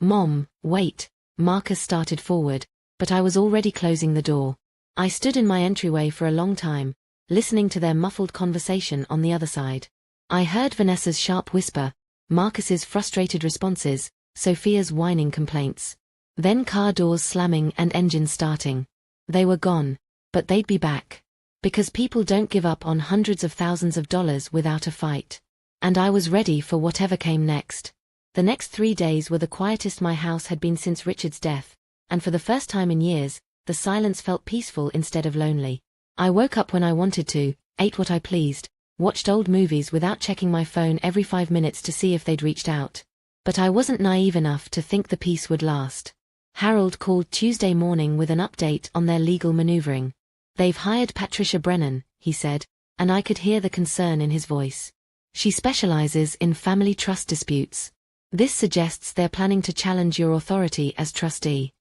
"Mom, wait." Marcus started forward, but I was already closing the door. I stood in my entryway for a long time, listening to their muffled conversation on the other side. I heard Vanessa's sharp whisper, Marcus's frustrated responses, Sophia's whining complaints. Then car doors slamming and engines starting. They were gone, but they'd be back. Because people don't give up on hundreds of thousands of dollars without a fight. And I was ready for whatever came next. The next 3 days were the quietest my house had been since Richard's death, and for the first time in years, the silence felt peaceful instead of lonely. I woke up when I wanted to, ate what I pleased, watched old movies without checking my phone every 5 minutes to see if they'd reached out. But I wasn't naive enough to think the peace would last. Harold called Tuesday morning with an update on their legal maneuvering. "They've hired Patricia Brennan," he said, and I could hear the concern in his voice. "She specializes in family trust disputes. This suggests they're planning to challenge your authority as trustee."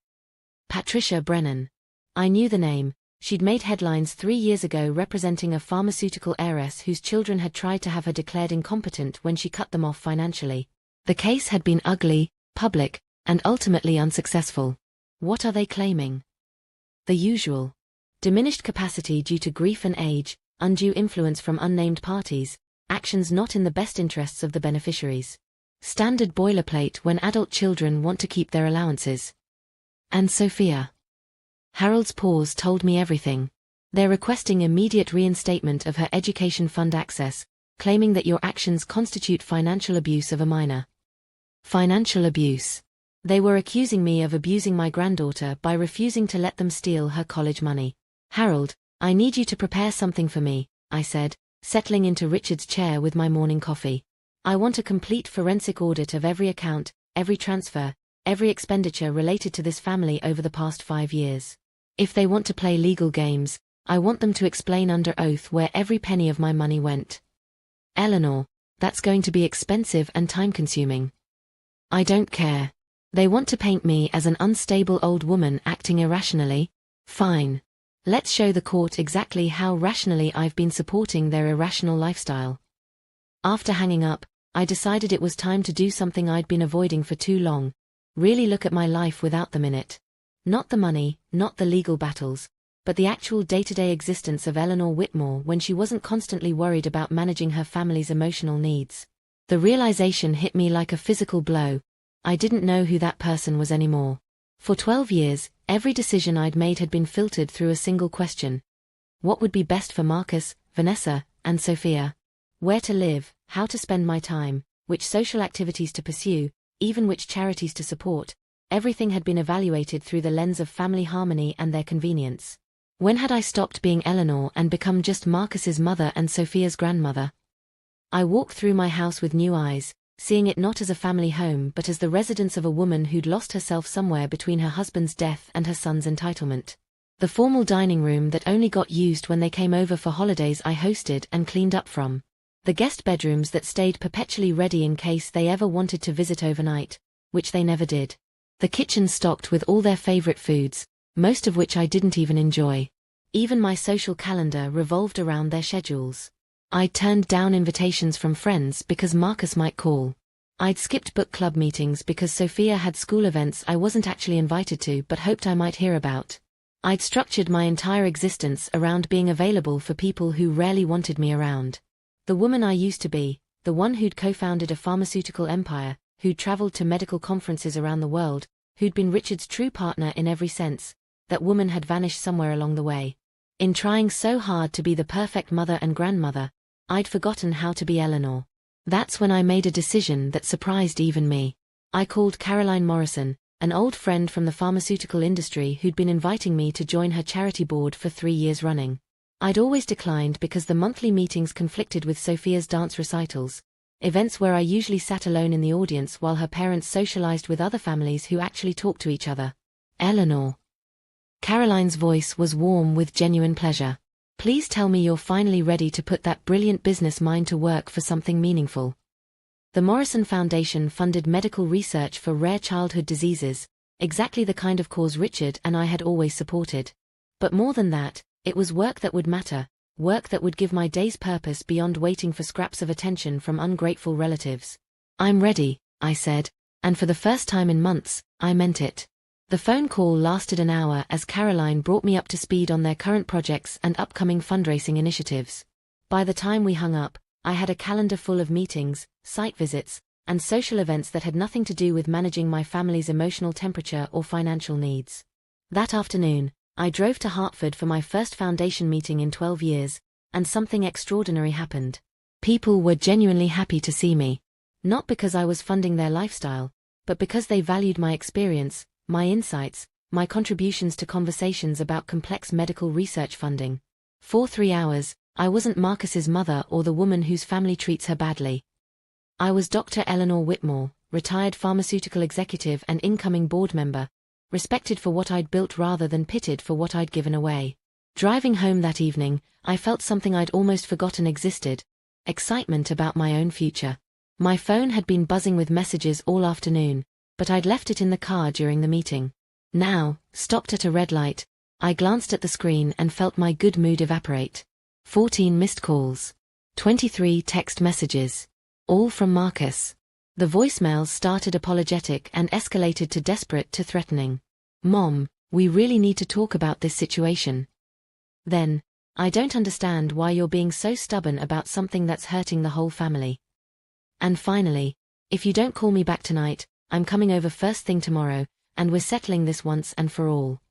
Patricia Brennan. I knew the name. She'd made headlines 3 years ago representing a pharmaceutical heiress whose children had tried to have her declared incompetent when she cut them off financially. The case had been ugly, public, and ultimately unsuccessful. What are they claiming? The usual. Diminished capacity due to grief and age, undue influence from unnamed parties, actions not in the best interests of the beneficiaries. Standard boilerplate when adult children want to keep their allowances. And Sophia. Harold's pause told me everything. They're requesting immediate reinstatement of her education fund access, claiming that your actions constitute financial abuse of a minor. Financial abuse. They were accusing me of abusing my granddaughter by refusing to let them steal her college money. "Harold, I need you to prepare something for me," I said, settling into Richard's chair with my morning coffee. "I want a complete forensic audit of every account, every transfer, every expenditure related to this family over the past 5 years. If they want to play legal games, I want them to explain under oath where every penny of my money went." "Eleanor, that's going to be expensive and time-consuming." "I don't care. They want to paint me as an unstable old woman acting irrationally? Fine. Let's show the court exactly how rationally I've been supporting their irrational lifestyle." After hanging up, I decided it was time to do something I'd been avoiding for too long. Really look at my life without them in it. Not the money, not the legal battles, but the actual day-to-day existence of Eleanor Whitmore when she wasn't constantly worried about managing her family's emotional needs. The realization hit me like a physical blow. I didn't know who that person was anymore. For 12 years, every decision I'd made had been filtered through a single question. What would be best for Marcus, Vanessa, and Sophia? Where to live, how to spend my time, which social activities to pursue, even which charities to support. Everything had been evaluated through the lens of family harmony and their convenience. When had I stopped being Eleanor and become just Marcus's mother and Sophia's grandmother? I walked through my house with new eyes, seeing it not as a family home but as the residence of a woman who'd lost herself somewhere between her husband's death and her son's entitlement. The formal dining room that only got used when they came over for holidays I hosted and cleaned up from. The guest bedrooms that stayed perpetually ready in case they ever wanted to visit overnight, which they never did. The kitchen stocked with all their favorite foods, most of which I didn't even enjoy. Even my social calendar revolved around their schedules. I'd turned down invitations from friends because Marcus might call. I'd skipped book club meetings because Sophia had school events I wasn't actually invited to but hoped I might hear about. I'd structured my entire existence around being available for people who rarely wanted me around. The woman I used to be, the one who'd co-founded a pharmaceutical empire, who'd traveled to medical conferences around the world, who'd been Richard's true partner in every sense, that woman had vanished somewhere along the way. In trying so hard to be the perfect mother and grandmother, I'd forgotten how to be Eleanor. That's when I made a decision that surprised even me. I called Caroline Morrison, an old friend from the pharmaceutical industry who'd been inviting me to join her charity board for 3 years running. I'd always declined because the monthly meetings conflicted with Sophia's dance recitals, events where I usually sat alone in the audience while her parents socialized with other families who actually talked to each other. "Eleanor." Caroline's voice was warm with genuine pleasure. "Please tell me you're finally ready to put that brilliant business mind to work for something meaningful." The Morrison Foundation funded medical research for rare childhood diseases, exactly the kind of cause Richard and I had always supported. But more than that, it was work that would matter, work that would give my days purpose beyond waiting for scraps of attention from ungrateful relatives. "I'm ready," I said, and for the first time in months, I meant it. The phone call lasted an hour as Caroline brought me up to speed on their current projects and upcoming fundraising initiatives. By the time we hung up, I had a calendar full of meetings, site visits, and social events that had nothing to do with managing my family's emotional temperature or financial needs. That afternoon, I drove to Hartford for my first foundation meeting in 12 years, and something extraordinary happened. People were genuinely happy to see me. Not because I was funding their lifestyle, but because they valued my experience, my insights, my contributions to conversations about complex medical research funding. For 3 hours, I wasn't Marcus's mother or the woman whose family treats her badly. I was Dr. Eleanor Whitmore, retired pharmaceutical executive and incoming board member, respected for what I'd built rather than pitted for what I'd given away. Driving home that evening, I felt something I'd almost forgotten existed: excitement about my own future. My phone had been buzzing with messages all afternoon, but I'd left it in the car during the meeting. Now, stopped at a red light, I glanced at the screen and felt my good mood evaporate. 14 missed calls. 23 text messages. All from Marcus. The voicemails started apologetic and escalated to desperate to threatening. "Mom, we really need to talk about this situation." Then, "I don't understand why you're being so stubborn about something that's hurting the whole family." And finally, "If you don't call me back tonight, I'm coming over first thing tomorrow, and we're settling this once and for all."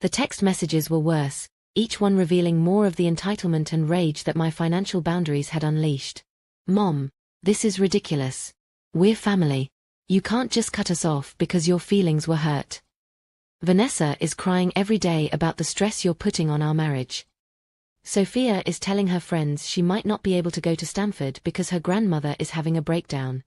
The text messages were worse, each one revealing more of the entitlement and rage that my financial boundaries had unleashed. "Mom, this is ridiculous. We're family. You can't just cut us off because your feelings were hurt. Vanessa is crying every day about the stress you're putting on our marriage. Sophia is telling her friends she might not be able to go to Stanford because her grandmother is having a breakdown.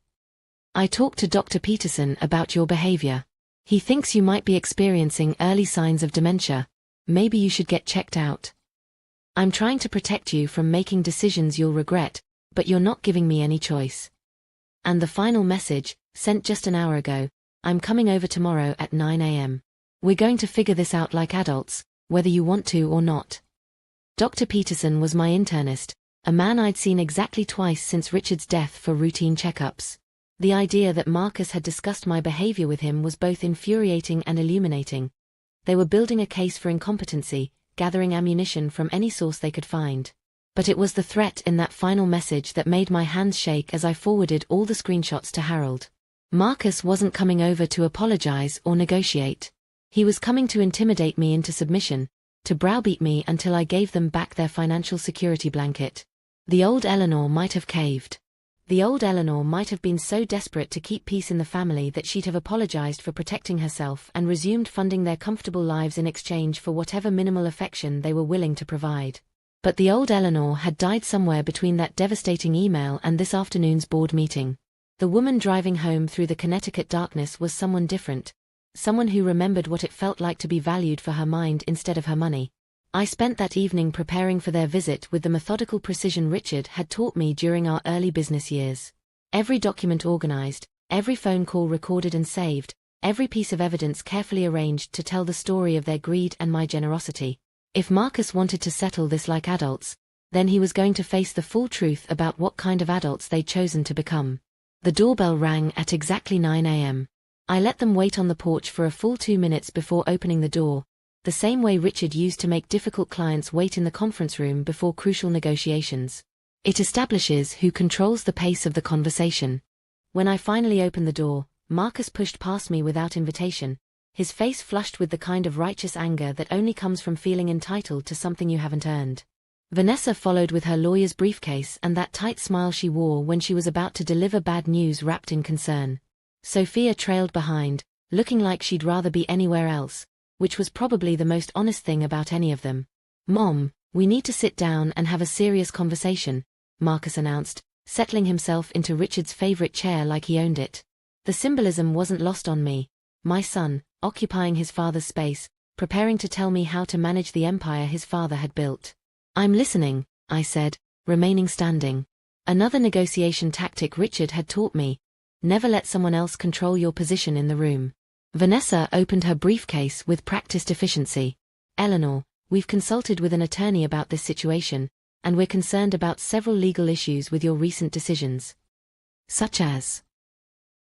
I talked to Dr. Peterson about your behavior. He thinks you might be experiencing early signs of dementia. Maybe you should get checked out. I'm trying to protect you from making decisions you'll regret, but you're not giving me any choice." And the final message, sent just an hour ago: "I'm coming over tomorrow at 9 a.m. We're going to figure this out like adults, whether you want to or not." Dr. Peterson was my internist, a man I'd seen exactly twice since Richard's death for routine checkups. The idea that Marcus had discussed my behavior with him was both infuriating and illuminating. They were building a case for incompetency, gathering ammunition from any source they could find. But it was the threat in that final message that made my hands shake as I forwarded all the screenshots to Harold. Marcus wasn't coming over to apologize or negotiate. He was coming to intimidate me into submission, to browbeat me until I gave them back their financial security blanket. The old Eleanor might have caved. The old Eleanor might have been so desperate to keep peace in the family that she'd have apologized for protecting herself and resumed funding their comfortable lives in exchange for whatever minimal affection they were willing to provide. But the old Eleanor had died somewhere between that devastating email and this afternoon's board meeting. The woman driving home through the Connecticut darkness was someone different, someone who remembered what it felt like to be valued for her mind instead of her money. I spent that evening preparing for their visit with the methodical precision Richard had taught me during our early business years. Every document organized, every phone call recorded and saved, every piece of evidence carefully arranged to tell the story of their greed and my generosity. If Marcus wanted to settle this like adults, then he was going to face the full truth about what kind of adults they'd chosen to become. The doorbell rang at exactly 9 a.m. I let them wait on the porch for a full 2 minutes before opening the door, the same way Richard used to make difficult clients wait in the conference room before crucial negotiations. It establishes who controls the pace of the conversation. When I finally opened the door, Marcus pushed past me without invitation, his face flushed with the kind of righteous anger that only comes from feeling entitled to something you haven't earned. Vanessa followed with her lawyer's briefcase and that tight smile she wore when she was about to deliver bad news wrapped in concern. Sophia trailed behind, looking like she'd rather be anywhere else, which was probably the most honest thing about any of them. "Mom, we need to sit down and have a serious conversation," Marcus announced, settling himself into Richard's favorite chair like he owned it. The symbolism wasn't lost on me. My son, occupying his father's space, preparing to tell me how to manage the empire his father had built. "I'm listening," I said, remaining standing. Another negotiation tactic Richard had taught me: never let someone else control your position in the room. Vanessa opened her briefcase with practiced efficiency. "Eleanor, we've consulted with an attorney about this situation, and we're concerned about several legal issues with your recent decisions." "Such as?"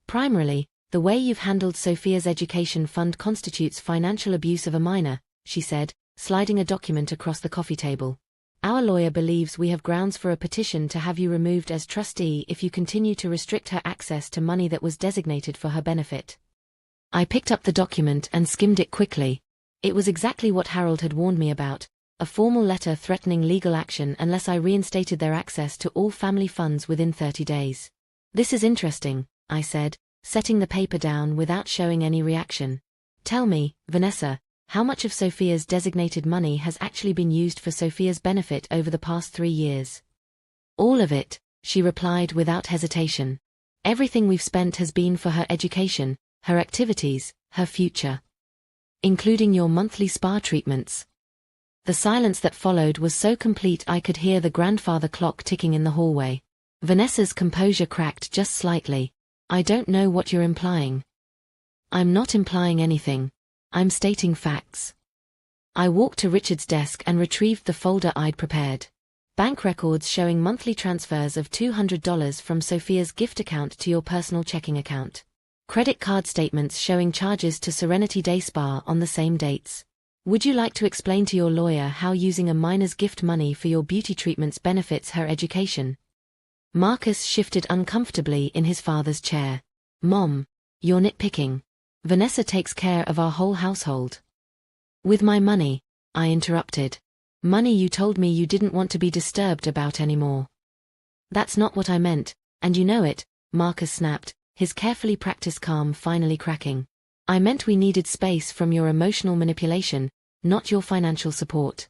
"Primarily, the way you've handled Sophia's education fund constitutes financial abuse of a minor," she said, sliding a document across the coffee table. "Our lawyer believes we have grounds for a petition to have you removed as trustee if you continue to restrict her access to money that was designated for her benefit." I picked up the document and skimmed it quickly. It was exactly what Harold had warned me about, a formal letter threatening legal action unless I reinstated their access to all family funds within 30 days. This is interesting, I said, setting the paper down without showing any reaction. Tell me, Vanessa, how much of Sophia's designated money has actually been used for Sophia's benefit over the past 3 years? All of it, she replied without hesitation. Everything we've spent has been for her education, her activities, her future. Including your monthly spa treatments. The silence that followed was so complete I could hear the grandfather clock ticking in the hallway. Vanessa's composure cracked just slightly. I don't know what you're implying. I'm not implying anything. I'm stating facts. I walked to Richard's desk and retrieved the folder I'd prepared. Bank records showing monthly transfers of $200 from Sophia's gift account to your personal checking account. Credit card statements showing charges to Serenity Day Spa on the same dates. Would you like to explain to your lawyer how using a minor's gift money for your beauty treatments benefits her education? Marcus shifted uncomfortably in his father's chair. Mom, you're nitpicking. Vanessa takes care of our whole household. With my money, I interrupted. Money you told me you didn't want to be disturbed about anymore. That's not what I meant, and you know it, Marcus snapped, his carefully practiced calm finally cracking. I meant we needed space from your emotional manipulation, not your financial support.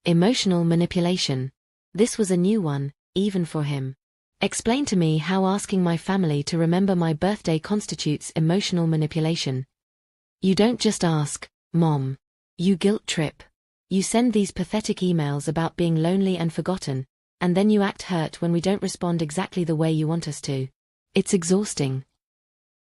Emotional manipulation. This was a new one, even for him. Explain to me how asking my family to remember my birthday constitutes emotional manipulation. You don't just ask, Mom. You guilt trip. You send these pathetic emails about being lonely and forgotten, and then you act hurt when we don't respond exactly the way you want us to. It's exhausting.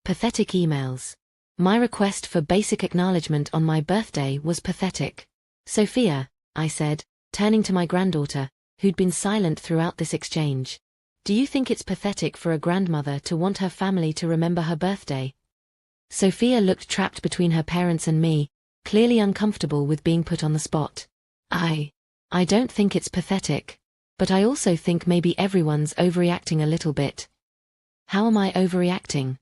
Pathetic emails. My request for basic acknowledgement on my birthday was pathetic. Sophia, I said, turning to my granddaughter, who'd been silent throughout this exchange. Do you think it's pathetic for a grandmother to want her family to remember her birthday? Sophia looked trapped between her parents and me, clearly uncomfortable with being put on the spot. I don't think it's pathetic. But I also think maybe everyone's overreacting a little bit. How am I overreacting?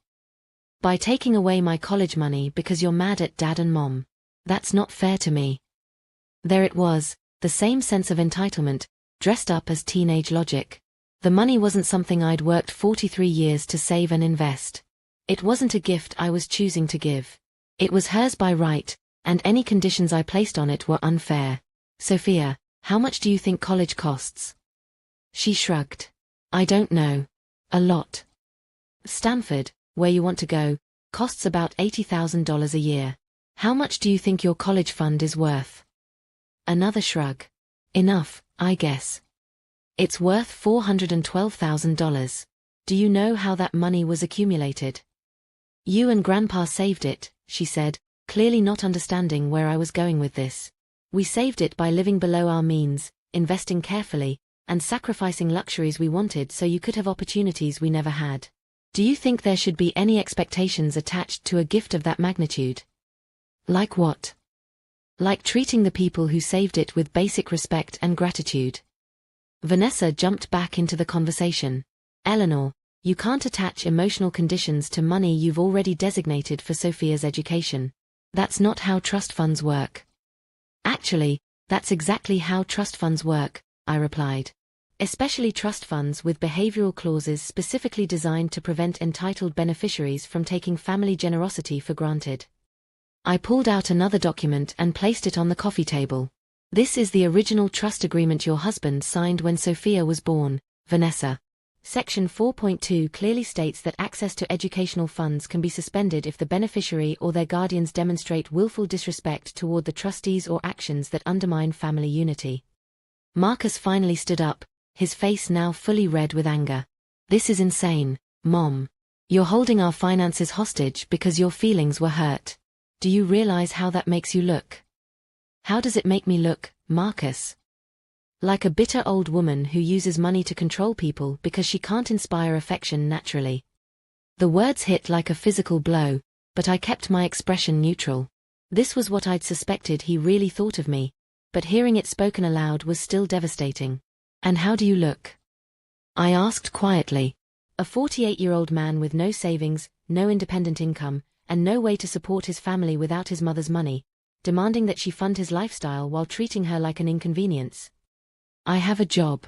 By taking away my college money because you're mad at Dad and Mom. That's not fair to me. There it was, the same sense of entitlement, dressed up as teenage logic. The money wasn't something I'd worked 43 years to save and invest. It wasn't a gift I was choosing to give. It was hers by right, and any conditions I placed on it were unfair. Sophia, how much do you think college costs? She shrugged. I don't know. A lot. Stanford, where you want to go, costs about $80,000 a year. How much do you think your college fund is worth? Another shrug. Enough, I guess. It's worth $412,000. Do you know how that money was accumulated? You and Grandpa saved it, she said, clearly not understanding where I was going with this. We saved it by living below our means, investing carefully, and sacrificing luxuries we wanted so you could have opportunities we never had. Do you think there should be any expectations attached to a gift of that magnitude? Like what? Like treating the people who saved it with basic respect and gratitude. Vanessa jumped back into the conversation. Eleanor, you can't attach emotional conditions to money you've already designated for Sophia's education. That's not how trust funds work. Actually, that's exactly how trust funds work, I replied. Especially trust funds with behavioral clauses specifically designed to prevent entitled beneficiaries from taking family generosity for granted. I pulled out another document and placed it on the coffee table. This is the original trust agreement your husband signed when Sophia was born, Vanessa. Section 4.2 clearly states that access to educational funds can be suspended if the beneficiary or their guardians demonstrate willful disrespect toward the trustees or actions that undermine family unity. Marcus finally stood up, his face now fully red with anger. This is insane, Mom. You're holding our finances hostage because your feelings were hurt. Do you realize how that makes you look? How does it make me look, Marcus? Like a bitter old woman who uses money to control people because she can't inspire affection naturally. The words hit like a physical blow, but I kept my expression neutral. This was what I'd suspected he really thought of me, but hearing it spoken aloud was still devastating. And how do you look? I asked quietly. A 48-year-old man with no savings, no independent income, and no way to support his family without his mother's money. demanding that she fund his lifestyle while treating her like an inconvenience. I have a job.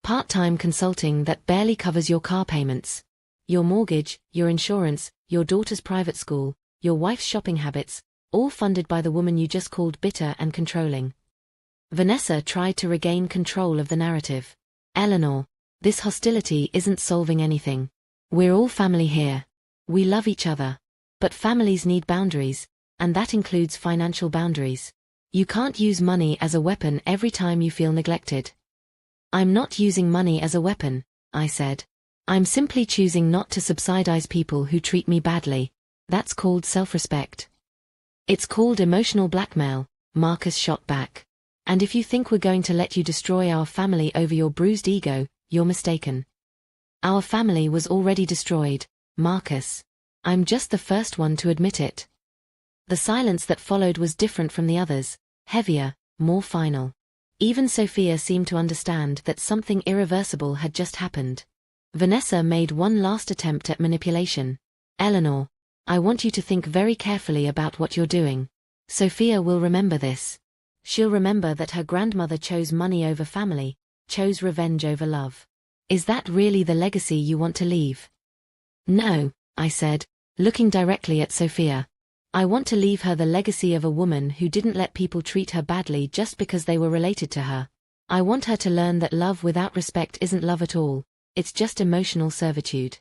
Part-time consulting that barely covers your car payments, your mortgage, your insurance, your daughter's private school, your wife's shopping habits, all funded by the woman you just called bitter and controlling. Vanessa tried to regain control of the narrative. Eleanor, this hostility isn't solving anything. We're all family here. We love each other. But families need boundaries, and that includes financial boundaries. You can't use money as a weapon every time you feel neglected. I'm not using money as a weapon, I said. I'm simply choosing not to subsidize people who treat me badly. That's called self-respect. It's called emotional blackmail, Marcus shot back. And if you think we're going to let you destroy our family over your bruised ego, you're mistaken. Our family was already destroyed, Marcus. I'm just the first one to admit it. The silence that followed was different from the others, heavier, more final. Even Sophia seemed to understand that something irreversible had just happened. Vanessa made one last attempt at manipulation. Eleanor, I want you to think very carefully about what you're doing. Sophia will remember this. She'll remember that her grandmother chose money over family, chose revenge over love. Is that really the legacy you want to leave? No, I said, looking directly at Sophia. I want to leave her the legacy of a woman who didn't let people treat her badly just because they were related to her. I want her to learn that love without respect isn't love at all, it's just emotional servitude.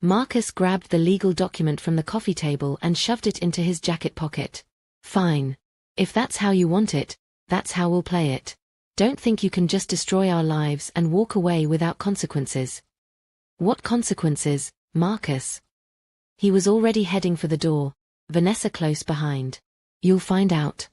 Marcus grabbed the legal document from the coffee table and shoved it into his jacket pocket. Fine. If that's how you want it, that's how we'll play it. Don't think you can just destroy our lives and walk away without consequences. What consequences, Marcus? He was already heading for the door, Vanessa close behind. You'll find out.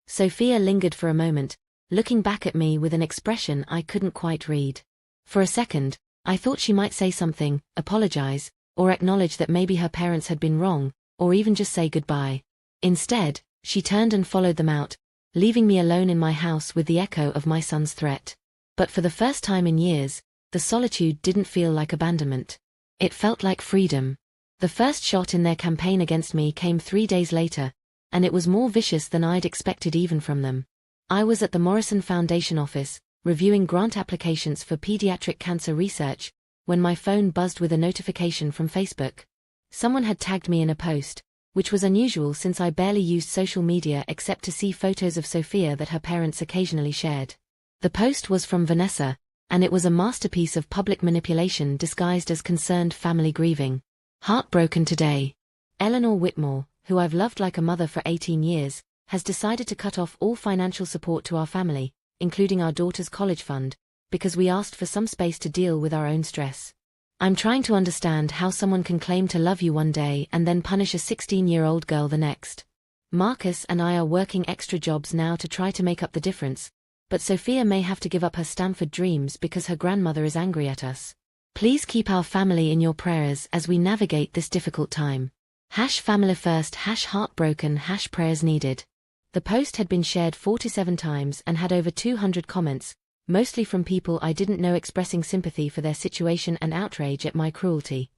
Sophia lingered for a moment, looking back at me with an expression I couldn't quite read. For a second, I thought she might say something, apologize, or acknowledge that maybe her parents had been wrong, or even just say goodbye. Instead, she turned and followed them out, leaving me alone in my house with the echo of my son's threat. But for the first time in years, the solitude didn't feel like abandonment. It felt like freedom. The first shot in their campaign against me came 3 days later, and it was more vicious than I'd expected even from them. I was at the Morrison Foundation office, reviewing grant applications for pediatric cancer research, when my phone buzzed with a notification from Facebook. Someone had tagged me in a post, which was unusual since I barely used social media except to see photos of Sophia that her parents occasionally shared. The post was from Vanessa, and it was a masterpiece of public manipulation disguised as concerned family grieving. Heartbroken today. Eleanor Whitmore, who I've loved like a mother for 18 years, has decided to cut off all financial support to our family, including our daughter's college fund, because we asked for some space to deal with our own stress. I'm trying to understand how someone can claim to love you one day and then punish a 16-year-old girl the next. Marcus and I are working extra jobs now to try to make up the difference, but Sophia may have to give up her Stanford dreams because her grandmother is angry at us. Please keep our family in your prayers as we navigate this difficult time. #family first, #heartbroken, #prayers needed. The post had been shared 47 times and had over 200 comments, mostly from people I didn't know expressing sympathy for their situation and outrage at my cruelty.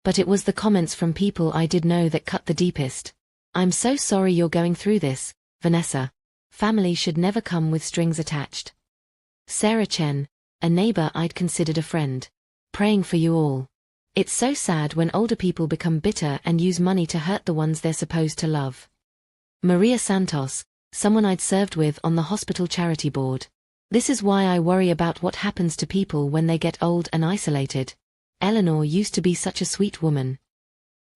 But it was the comments from people I did know that cut the deepest. I'm so sorry you're going through this, Vanessa. Family should never come with strings attached. Sarah Chen, a neighbor I'd considered a friend. Praying for you all. It's so sad when older people become bitter and use money to hurt the ones they're supposed to love. Maria Santos, someone I'd served with on the hospital charity board. This is why I worry about what happens to people when they get old and isolated. Eleanor used to be such a sweet woman.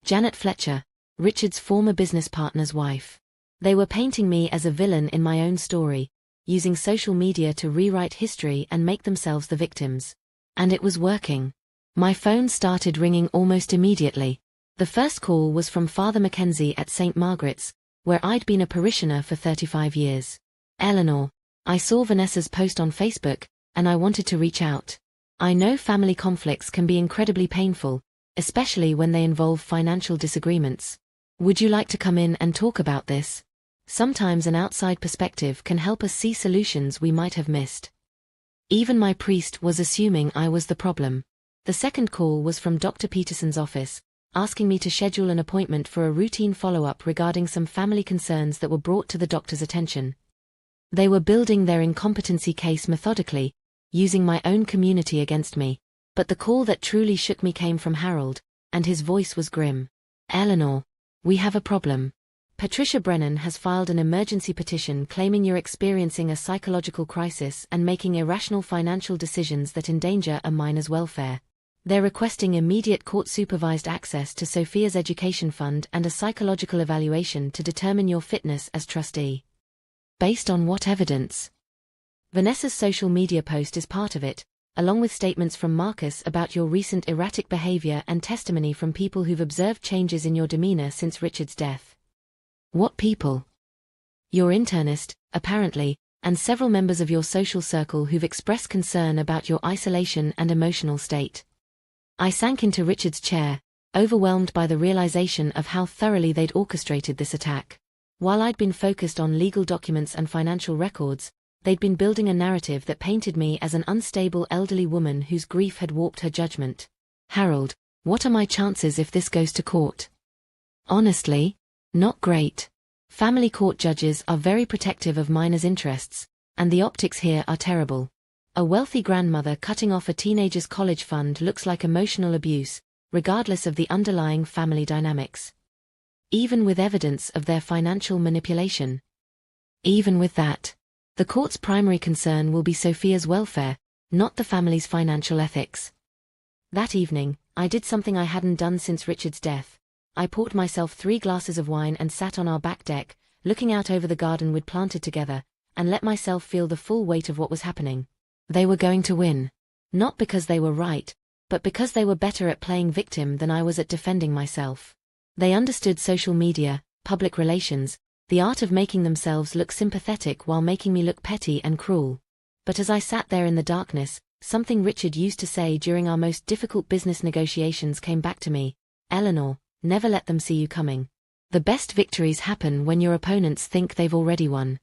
Janet Fletcher, Richard's former business partner's wife. They were painting me as a villain in my own story, using social media to rewrite history and make themselves the victims. And it was working. My phone started ringing almost immediately. The first call was from Father Mackenzie at St. Margaret's, where I'd been a parishioner for 35 years. Eleanor, I saw Vanessa's post on Facebook, and I wanted to reach out. I know family conflicts can be incredibly painful, especially when they involve financial disagreements. Would you like to come in and talk about this? Sometimes an outside perspective can help us see solutions we might have missed. Even my priest was assuming I was the problem. The second call was from Dr. Peterson's office, asking me to schedule an appointment for a routine follow-up regarding some family concerns that were brought to the doctor's attention. They were building their incompetency case methodically, using my own community against me. But the call that truly shook me came from Harold, and his voice was grim. "Eleanor, we have a problem. Patricia Brennan has filed an emergency petition claiming you're experiencing a psychological crisis and making irrational financial decisions that endanger a minor's welfare. They're requesting immediate court-supervised access to Sophia's education fund and a psychological evaluation to determine your fitness as trustee." Based on what evidence? Vanessa's social media post is part of it, along with statements from Marcus about your recent erratic behavior and testimony from people who've observed changes in your demeanor since Richard's death. What people? Your internist, apparently, and several members of your social circle who've expressed concern about your isolation and emotional state. I sank into Richard's chair, overwhelmed by the realization of how thoroughly they'd orchestrated this attack. While I'd been focused on legal documents and financial records, they'd been building a narrative that painted me as an unstable elderly woman whose grief had warped her judgment. Harold, what are my chances if this goes to court? Honestly, not great. Family court judges are very protective of minors' interests, and the optics here are terrible. A wealthy grandmother cutting off a teenager's college fund looks like emotional abuse, regardless of the underlying family dynamics. Even with evidence of their financial manipulation. Even with that, the court's primary concern will be Sophia's welfare, not the family's financial ethics. That evening, I did something I hadn't done since Richard's death. I poured myself 3 glasses of wine and sat on our back deck, looking out over the garden we'd planted together, and let myself feel the full weight of what was happening. They were going to win. Not because they were right, but because they were better at playing victim than I was at defending myself. They understood social media, public relations, the art of making themselves look sympathetic while making me look petty and cruel. But as I sat there in the darkness, something Richard used to say during our most difficult business negotiations came back to me. "Eleanor, never let them see you coming. The best victories happen when your opponents think they've already won."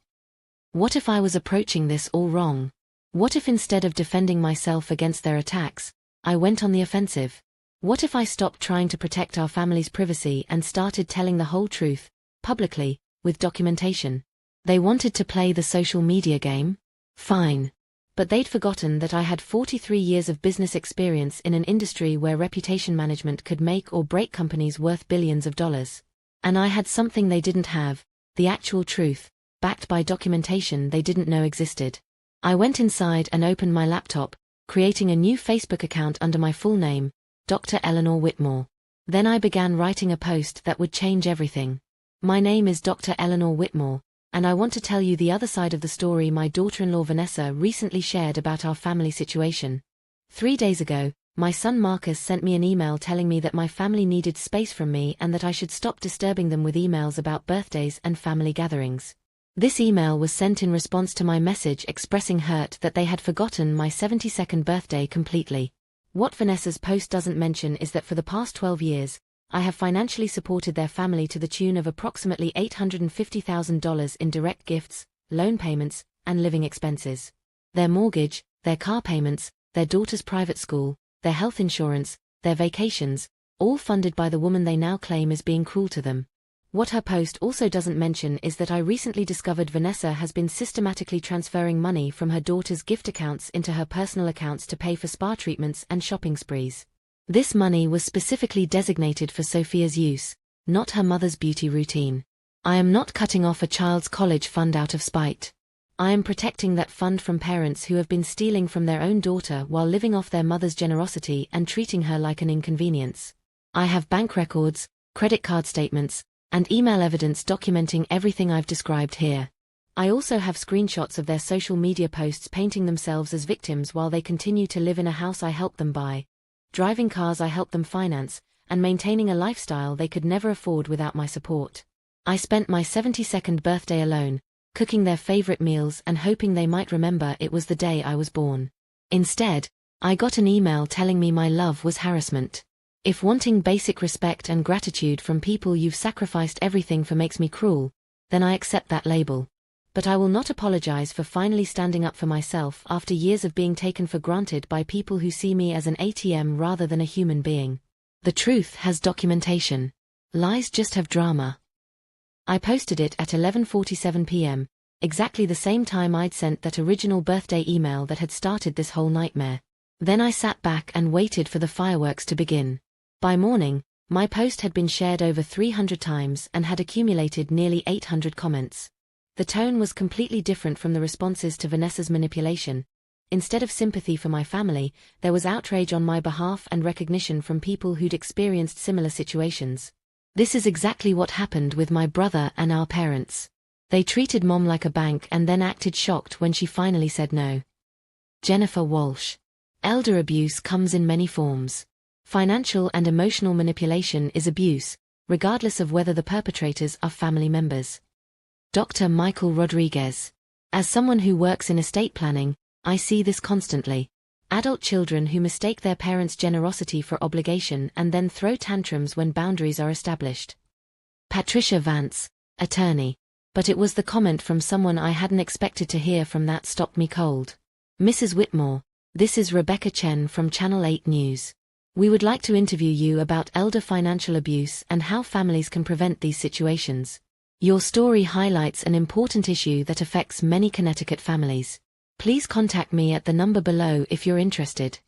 What if I was approaching this all wrong? What if instead of defending myself against their attacks, I went on the offensive? What if I stopped trying to protect our family's privacy and started telling the whole truth, publicly, with documentation? They wanted to play the social media game? Fine. But they'd forgotten that I had 43 years of business experience in an industry where reputation management could make or break companies worth billions of dollars. And I had something they didn't have, the actual truth, backed by documentation they didn't know existed. I went inside and opened my laptop, creating a new Facebook account under my full name, Dr. Eleanor Whitmore. Then I began writing a post that would change everything. My name is Dr. Eleanor Whitmore, and I want to tell you the other side of the story my daughter-in-law Vanessa recently shared about our family situation. 3 days ago, my son Marcus sent me an email telling me that my family needed space from me and that I should stop disturbing them with emails about birthdays and family gatherings. This email was sent in response to my message expressing hurt that they had forgotten my 72nd birthday completely. What Vanessa's post doesn't mention is that for the past 12 years, I have financially supported their family to the tune of approximately $850,000 in direct gifts, loan payments, and living expenses. Their mortgage, their car payments, their daughter's private school, their health insurance, their vacations, all funded by the woman they now claim is being cruel to them. What her post also doesn't mention is that I recently discovered Vanessa has been systematically transferring money from her daughter's gift accounts into her personal accounts to pay for spa treatments and shopping sprees. This money was specifically designated for Sophia's use, not her mother's beauty routine. I am not cutting off a child's college fund out of spite. I am protecting that fund from parents who have been stealing from their own daughter while living off their mother's generosity and treating her like an inconvenience. I have bank records, credit card statements, and email evidence documenting everything I've described here. I also have screenshots of their social media posts painting themselves as victims while they continue to live in a house I helped them buy, driving cars I helped them finance, and maintaining a lifestyle they could never afford without my support. I spent my 72nd birthday alone, cooking their favorite meals and hoping they might remember it was the day I was born. Instead, I got an email telling me my love was harassment. If wanting basic respect and gratitude from people you've sacrificed everything for makes me cruel, then I accept that label. But I will not apologize for finally standing up for myself after years of being taken for granted by people who see me as an ATM rather than a human being. The truth has documentation. Lies just have drama. I posted it at 11:47 p.m., exactly the same time I'd sent that original birthday email that had started this whole nightmare. Then I sat back and waited for the fireworks to begin. By morning, my post had been shared over 300 times and had accumulated nearly 800 comments. The tone was completely different from the responses to Vanessa's manipulation. Instead of sympathy for my family, there was outrage on my behalf and recognition from people who'd experienced similar situations. This is exactly what happened with my brother and our parents. They treated Mom like a bank and then acted shocked when she finally said no. Jennifer Walsh. Elder abuse comes in many forms. Financial and emotional manipulation is abuse, regardless of whether the perpetrators are family members. Dr. Michael Rodriguez. As someone who works in estate planning, I see this constantly. Adult children who mistake their parents' generosity for obligation and then throw tantrums when boundaries are established. Patricia Vance, attorney. But it was the comment from someone I hadn't expected to hear from that stopped me cold. Mrs. Whitmore, this is Rebecca Chen from Channel 8 News. We would like to interview you about elder financial abuse and how families can prevent these situations. Your story highlights an important issue that affects many Connecticut families. Please contact me at the number below if you're interested.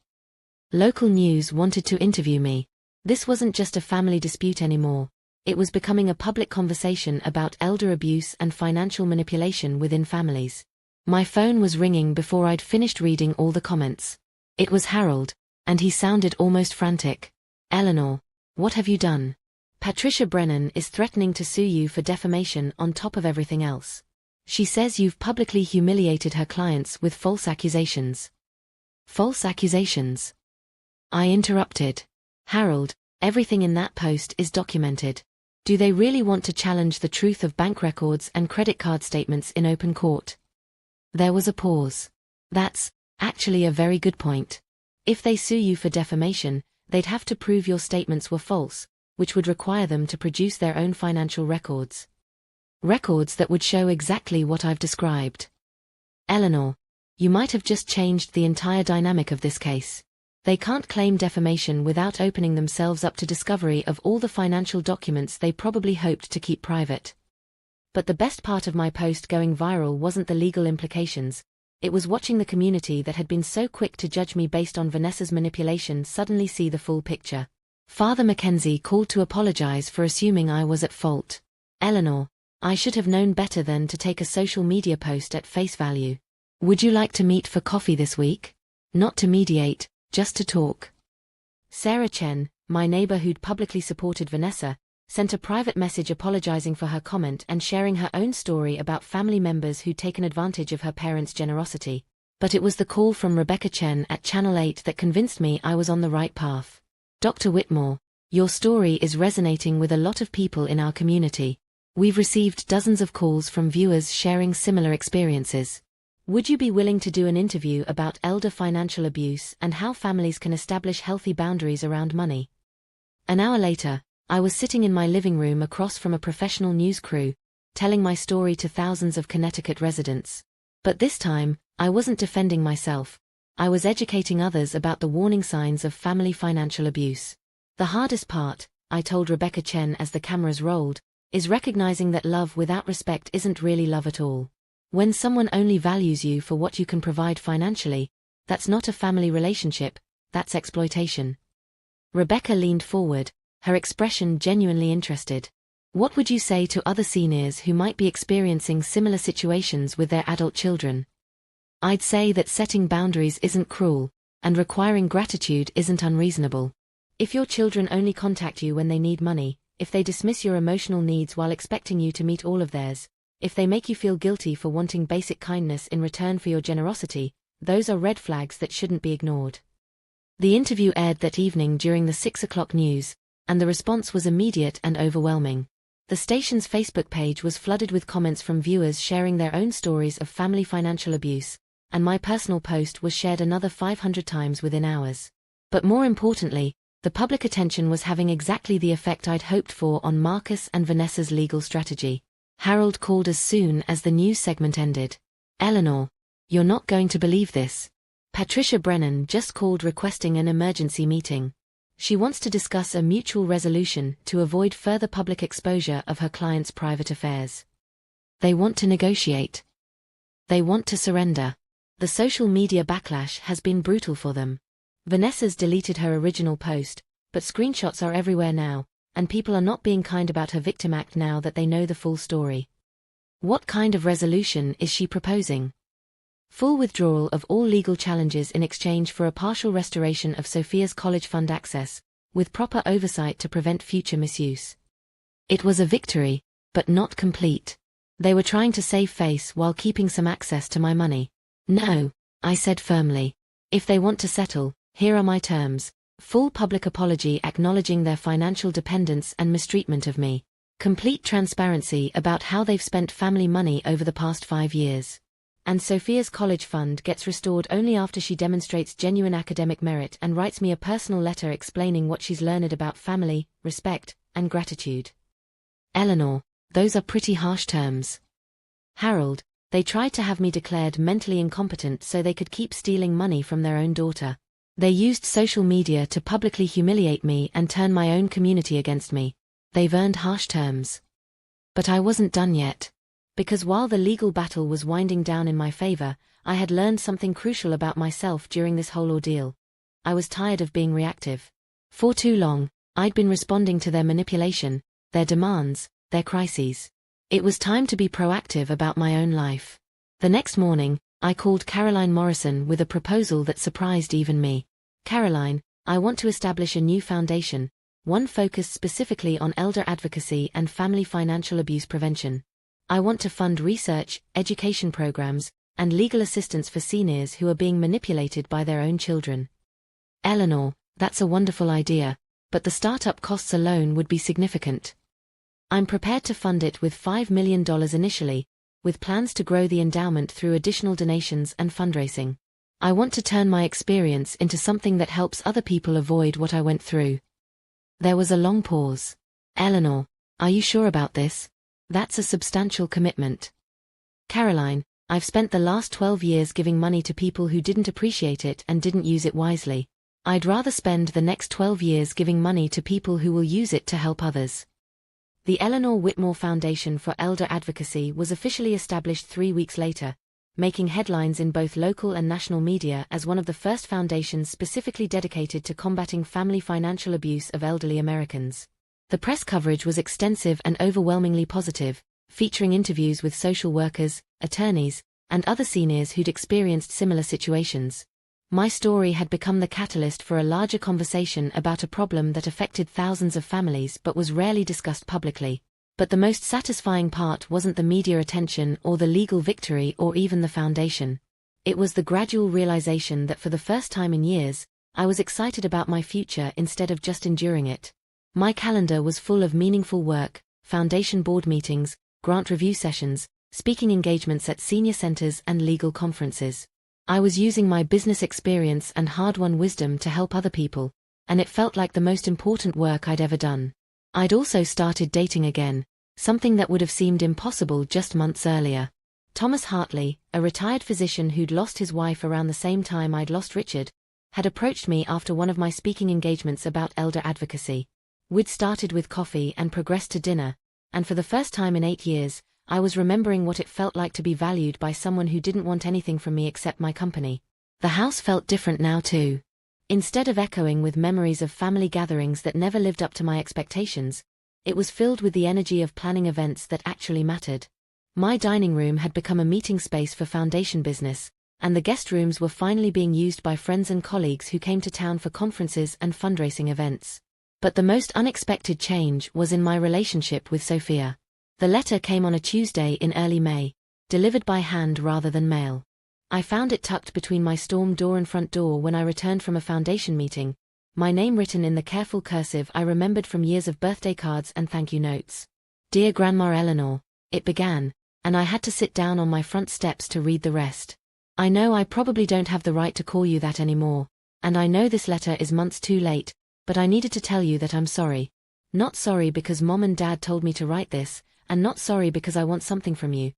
Local news wanted to interview me. This wasn't just a family dispute anymore. It was becoming a public conversation about elder abuse and financial manipulation within families. My phone was ringing before I'd finished reading all the comments. It was Harold, and he sounded almost frantic. Eleanor, what have you done? Patricia Brennan is threatening to sue you for defamation on top of everything else. She says you've publicly humiliated her clients with false accusations. False accusations? I interrupted. Harold, everything in that post is documented. Do they really want to challenge the truth of bank records and credit card statements in open court? There was a pause. That's actually a very good point. If they sue you for defamation, they'd have to prove your statements were false, which would require them to produce their own financial records. Records that would show exactly what I've described. Eleanor, you might have just changed the entire dynamic of this case. They can't claim defamation without opening themselves up to discovery of all the financial documents they probably hoped to keep private. But the best part of my post going viral wasn't the legal implications. It was watching the community that had been so quick to judge me based on Vanessa's manipulation suddenly see the full picture. Father Mackenzie called to apologize for assuming I was at fault. Eleanor, I should have known better than to take a social media post at face value. Would you like to meet for coffee this week? Not to mediate, just to talk. Sarah Chen, my neighbor who'd publicly supported Vanessa, sent a private message apologizing for her comment and sharing her own story about family members who'd taken advantage of her parents' generosity. But it was the call from Rebecca Chen at Channel 8 that convinced me I was on the right path. Dr. Whitmore, your story is resonating with a lot of people in our community. We've received dozens of calls from viewers sharing similar experiences. Would you be willing to do an interview about elder financial abuse and how families can establish healthy boundaries around money? An hour later, I was sitting in my living room across from a professional news crew, telling my story to thousands of Connecticut residents. But this time, I wasn't defending myself. I was educating others about the warning signs of family financial abuse. The hardest part, I told Rebecca Chen as the cameras rolled, is recognizing that love without respect isn't really love at all. When someone only values you for what you can provide financially, that's not a family relationship, that's exploitation. Rebecca leaned forward, her expression genuinely interested. What would you say to other seniors who might be experiencing similar situations with their adult children? I'd say that setting boundaries isn't cruel, and requiring gratitude isn't unreasonable. If your children only contact you when they need money, if they dismiss your emotional needs while expecting you to meet all of theirs, if they make you feel guilty for wanting basic kindness in return for your generosity, those are red flags that shouldn't be ignored. The interview aired that evening during the 6 o'clock news, and the response was immediate and overwhelming. The station's Facebook page was flooded with comments from viewers sharing their own stories of family financial abuse, and my personal post was shared another 500 times within hours. But more importantly, the public attention was having exactly the effect I'd hoped for on Marcus and Vanessa's legal strategy. Harold called as soon as the news segment ended. Eleanor, you're not going to believe this. Patricia Brennan just called requesting an emergency meeting. She wants to discuss a mutual resolution to avoid further public exposure of her client's private affairs. They want to negotiate. They want to surrender. The social media backlash has been brutal for them. Vanessa's deleted her original post, but screenshots are everywhere now, and people are not being kind about her victim act now that they know the full story. What kind of resolution is she proposing? Full withdrawal of all legal challenges in exchange for a partial restoration of Sophia's college fund access, with proper oversight to prevent future misuse. It was a victory, but not complete. They were trying to save face while keeping some access to my money. No, I said firmly. If they want to settle, here are my terms. Full public apology acknowledging their financial dependence and mistreatment of me. Complete transparency about how they've spent family money over the past 5 years. And Sophia's college fund gets restored only after she demonstrates genuine academic merit and writes me a personal letter explaining what she's learned about family, respect, and gratitude. Eleanor, those are pretty harsh terms. Harold, they tried to have me declared mentally incompetent so they could keep stealing money from their own daughter. They used social media to publicly humiliate me and turn my own community against me. They've earned harsh terms. But I wasn't done yet. Because while the legal battle was winding down in my favor, I had learned something crucial about myself during this whole ordeal. I was tired of being reactive. For too long, I'd been responding to their manipulation, their demands, their crises. It was time to be proactive about my own life. The next morning, I called Caroline Morrison with a proposal that surprised even me. Caroline, I want to establish a new foundation, one focused specifically on elder advocacy and family financial abuse prevention. I want to fund research, education programs, and legal assistance for seniors who are being manipulated by their own children. Eleanor, that's a wonderful idea, but the startup costs alone would be significant. I'm prepared to fund it with $5 million initially, with plans to grow the endowment through additional donations and fundraising. I want to turn my experience into something that helps other people avoid what I went through. There was a long pause. Eleanor, are you sure about this? That's a substantial commitment. Caroline, I've spent the last 12 years giving money to people who didn't appreciate it and didn't use it wisely. I'd rather spend the next 12 years giving money to people who will use it to help others. The Eleanor Whitmore Foundation for Elder Advocacy was officially established 3 weeks later, making headlines in both local and national media as one of the first foundations specifically dedicated to combating family financial abuse of elderly Americans. The press coverage was extensive and overwhelmingly positive, featuring interviews with social workers, attorneys, and other seniors who'd experienced similar situations. My story had become the catalyst for a larger conversation about a problem that affected thousands of families but was rarely discussed publicly. But the most satisfying part wasn't the media attention or the legal victory or even the foundation. It was the gradual realization that for the first time in years, I was excited about my future instead of just enduring it. My calendar was full of meaningful work, foundation board meetings, grant review sessions, speaking engagements at senior centers and legal conferences. I was using my business experience and hard-won wisdom to help other people, and it felt like the most important work I'd ever done. I'd also started dating again, something that would have seemed impossible just months earlier. Thomas Hartley, a retired physician who'd lost his wife around the same time I'd lost Richard, had approached me after one of my speaking engagements about elder advocacy. We'd started with coffee and progressed to dinner, and for the first time in 8 years, I was remembering what it felt like to be valued by someone who didn't want anything from me except my company. The house felt different now too. Instead of echoing with memories of family gatherings that never lived up to my expectations, it was filled with the energy of planning events that actually mattered. My dining room had become a meeting space for foundation business, and the guest rooms were finally being used by friends and colleagues who came to town for conferences and fundraising events. But the most unexpected change was in my relationship with Sophia. The letter came on a Tuesday in early May, delivered by hand rather than mail. I found it tucked between my storm door and front door when I returned from a foundation meeting, my name written in the careful cursive I remembered from years of birthday cards and thank you notes. Dear Grandma Eleanor, it began, and I had to sit down on my front steps to read the rest. I know I probably don't have the right to call you that anymore, and I know this letter is months too late, but I needed to tell you that I'm sorry. Not sorry because Mom and Dad told me to write this, and not sorry because I want something from you.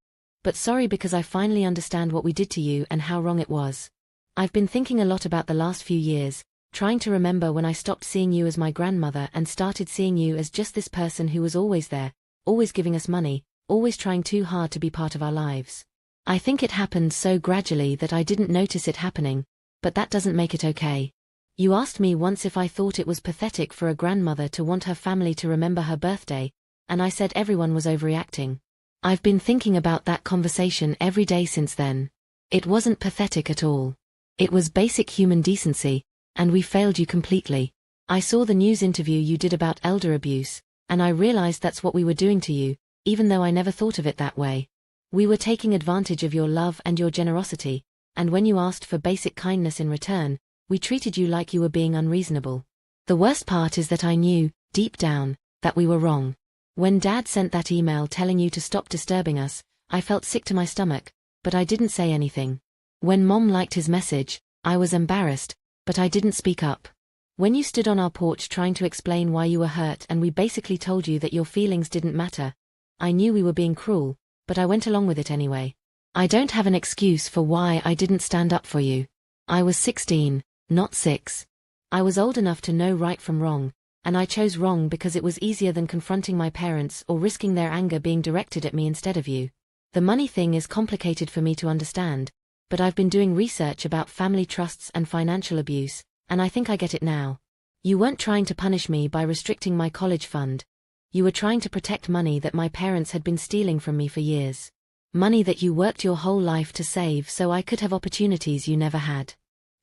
But sorry because I finally understand what we did to you and how wrong it was. I've been thinking a lot about the last few years, trying to remember when I stopped seeing you as my grandmother and started seeing you as just this person who was always there, always giving us money, always trying too hard to be part of our lives. I think it happened so gradually that I didn't notice it happening, but that doesn't make it okay. You asked me once if I thought it was pathetic for a grandmother to want her family to remember her birthday, and I said everyone was overreacting. I've been thinking about that conversation every day since then. It wasn't pathetic at all. It was basic human decency, and we failed you completely. I saw the news interview you did about elder abuse, and I realized that's what we were doing to you, even though I never thought of it that way. We were taking advantage of your love and your generosity, and when you asked for basic kindness in return, we treated you like you were being unreasonable. The worst part is that I knew, deep down, that we were wrong. When Dad sent that email telling you to stop disturbing us, I felt sick to my stomach, but I didn't say anything. When Mom liked his message, I was embarrassed, but I didn't speak up. When you stood on our porch trying to explain why you were hurt and we basically told you that your feelings didn't matter, I knew we were being cruel, but I went along with it anyway. I don't have an excuse for why I didn't stand up for you. I was 16, not 6. I was old enough to know right from wrong, and I chose wrong because it was easier than confronting my parents or risking their anger being directed at me instead of you. The money thing is complicated for me to understand, but I've been doing research about family trusts and financial abuse, and I think I get it now. You weren't trying to punish me by restricting my college fund. You were trying to protect money that my parents had been stealing from me for years. Money that you worked your whole life to save so I could have opportunities you never had.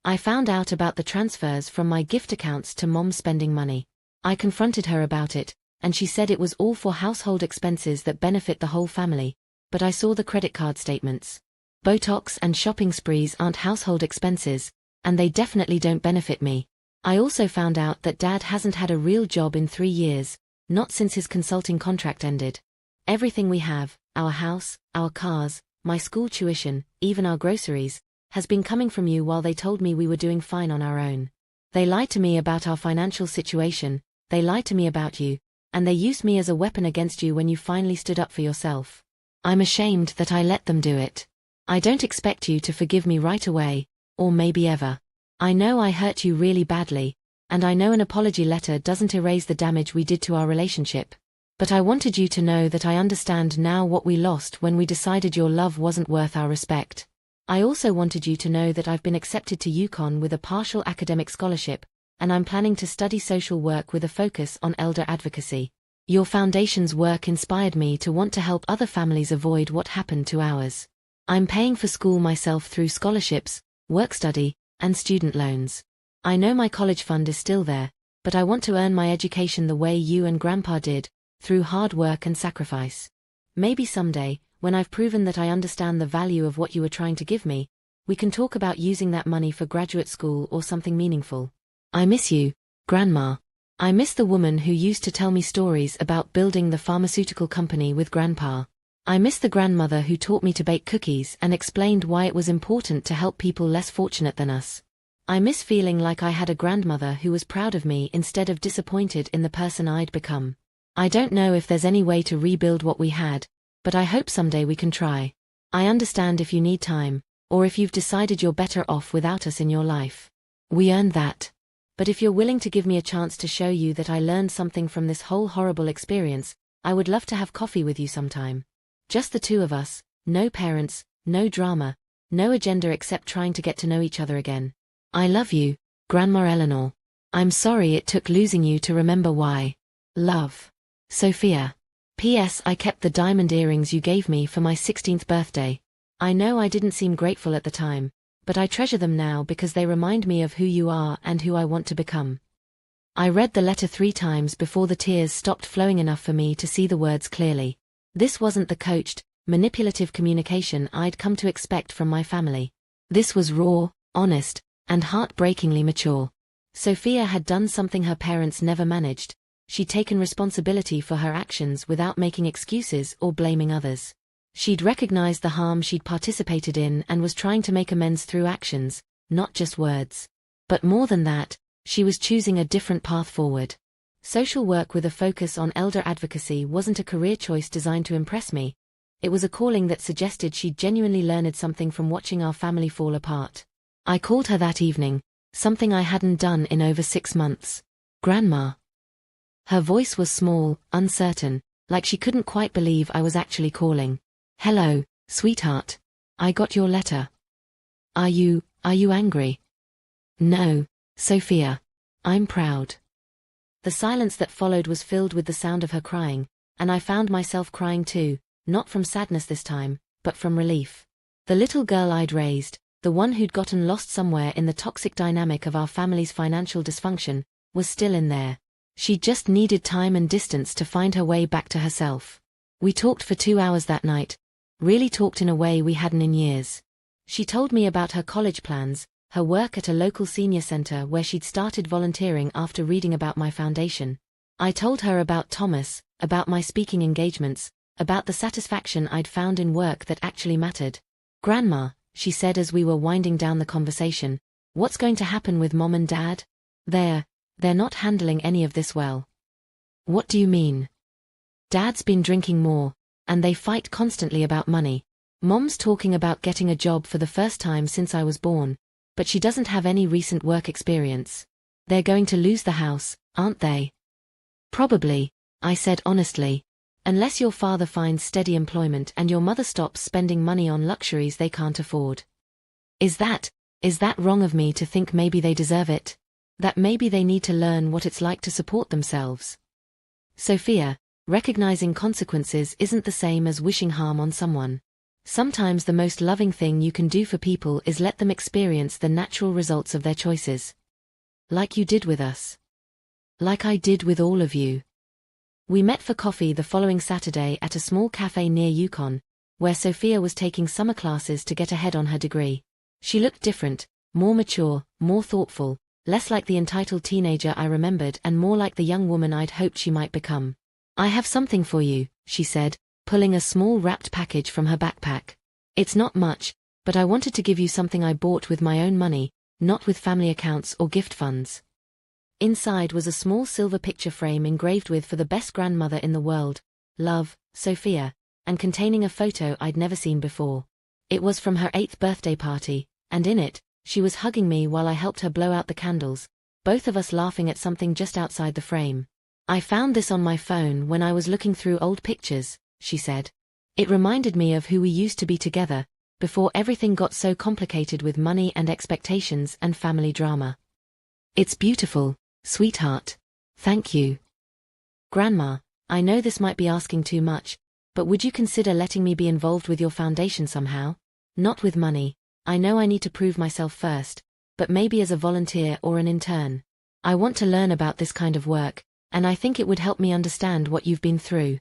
I found out about the transfers from my gift accounts to Mom's spending money. I confronted her about it, and she said it was all for household expenses that benefit the whole family, but I saw the credit card statements. Botox and shopping sprees aren't household expenses, and they definitely don't benefit me. I also found out that Dad hasn't had a real job in 3 years, not since his consulting contract ended. Everything we have, our house, our cars, my school tuition, even our groceries, has been coming from you while they told me we were doing fine on our own. They lied to me about our financial situation, they lied to me about you, and they used me as a weapon against you when you finally stood up for yourself. I'm ashamed that I let them do it. I don't expect you to forgive me right away, or maybe ever. I know I hurt you really badly, and I know an apology letter doesn't erase the damage we did to our relationship. But I wanted you to know that I understand now what we lost when we decided your love wasn't worth our respect. I also wanted you to know that I've been accepted to UConn with a partial academic scholarship, and I'm planning to study social work with a focus on elder advocacy. Your foundation's work inspired me to want to help other families avoid what happened to ours. I'm paying for school myself through scholarships, work study, and student loans. I know my college fund is still there, but I want to earn my education the way you and Grandpa did, through hard work and sacrifice. Maybe someday, when I've proven that I understand the value of what you were trying to give me, we can talk about using that money for graduate school or something meaningful. I miss you, Grandma. I miss the woman who used to tell me stories about building the pharmaceutical company with Grandpa. I miss the grandmother who taught me to bake cookies and explained why it was important to help people less fortunate than us. I miss feeling like I had a grandmother who was proud of me instead of disappointed in the person I'd become. I don't know if there's any way to rebuild what we had, but I hope someday we can try. I understand if you need time, or if you've decided you're better off without us in your life. We earned that. But if you're willing to give me a chance to show you that I learned something from this whole horrible experience, I would love to have coffee with you sometime. Just the two of us, no parents, no drama, no agenda except trying to get to know each other again. I love you, Grandma Eleanor. I'm sorry it took losing you to remember why. Love. Sophia. P.S. I kept the diamond earrings you gave me for my 16th birthday. I know I didn't seem grateful at the time, but I treasure them now because they remind me of who you are and who I want to become. I read the letter 3 times before the tears stopped flowing enough for me to see the words clearly. This wasn't the coached, manipulative communication I'd come to expect from my family. This was raw, honest, and heartbreakingly mature. Sophia had done something her parents never managed. She'd taken responsibility for her actions without making excuses or blaming others. She'd recognized the harm she'd participated in and was trying to make amends through actions, not just words. But more than that, she was choosing a different path forward. Social work with a focus on elder advocacy wasn't a career choice designed to impress me. It was a calling that suggested she'd genuinely learned something from watching our family fall apart. I called her that evening, something I hadn't done in over 6 months. Grandma. Her voice was small, uncertain, like she couldn't quite believe I was actually calling. Hello, sweetheart. I got your letter. Are you angry? No, Sophia. I'm proud. The silence that followed was filled with the sound of her crying, and I found myself crying too, not from sadness this time, but from relief. The little girl I'd raised, the one who'd gotten lost somewhere in the toxic dynamic of our family's financial dysfunction, was still in there. She just needed time and distance to find her way back to herself. We talked for 2 hours that night, really talked in a way we hadn't in years. She told me about her college plans, her work at a local senior center where she'd started volunteering after reading about my foundation. I told her about Thomas, about my speaking engagements, about the satisfaction I'd found in work that actually mattered. Grandma, she said as we were winding down the conversation, what's going to happen with Mom and Dad? They're not handling any of this well. What do you mean? Dad's been drinking more, and they fight constantly about money. Mom's talking about getting a job for the first time since I was born, but she doesn't have any recent work experience. They're going to lose the house, aren't they? Probably, I said honestly. Unless your father finds steady employment and your mother stops spending money on luxuries they can't afford. Is that wrong of me to think maybe they deserve it? That maybe they need to learn what it's like to support themselves? Sophia, recognizing consequences isn't the same as wishing harm on someone. Sometimes the most loving thing you can do for people is let them experience the natural results of their choices. Like you did with us. Like I did with all of you. We met for coffee the following Saturday at a small cafe near Yukon, where Sophia was taking summer classes to get ahead on her degree. She looked different, more mature, more thoughtful, less like the entitled teenager I remembered and more like the young woman I'd hoped she might become. I have something for you, she said, pulling a small wrapped package from her backpack. It's not much, but I wanted to give you something I bought with my own money, not with family accounts or gift funds. Inside was a small silver picture frame engraved with "For the best grandmother in the world, love, Sophia," and containing a photo I'd never seen before. It was from her 8th birthday party, and in it, she was hugging me while I helped her blow out the candles, both of us laughing at something just outside the frame. I found this on my phone when I was looking through old pictures, she said. It reminded me of who we used to be together, before everything got so complicated with money and expectations and family drama. It's beautiful, sweetheart. Thank you. Grandma, I know this might be asking too much, but would you consider letting me be involved with your foundation somehow? Not with money. I know I need to prove myself first, but maybe as a volunteer or an intern. I want to learn about this kind of work, and I think it would help me understand what you've been through.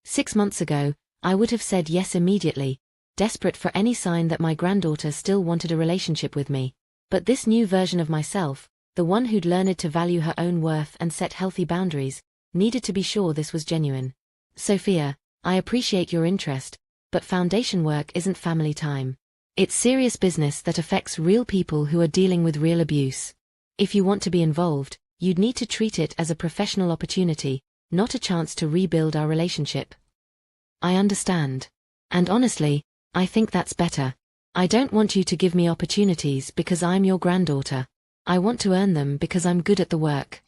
6 months ago, I would have said yes immediately, desperate for any sign that my granddaughter still wanted a relationship with me. But this new version of myself, the one who'd learned to value her own worth and set healthy boundaries, needed to be sure this was genuine. Sophia, I appreciate your interest, but foundation work isn't family time. It's serious business that affects real people who are dealing with real abuse. If you want to be involved, you'd need to treat it as a professional opportunity, not a chance to rebuild our relationship. I understand. And honestly, I think that's better. I don't want you to give me opportunities because I'm your granddaughter. I want to earn them because I'm good at the work.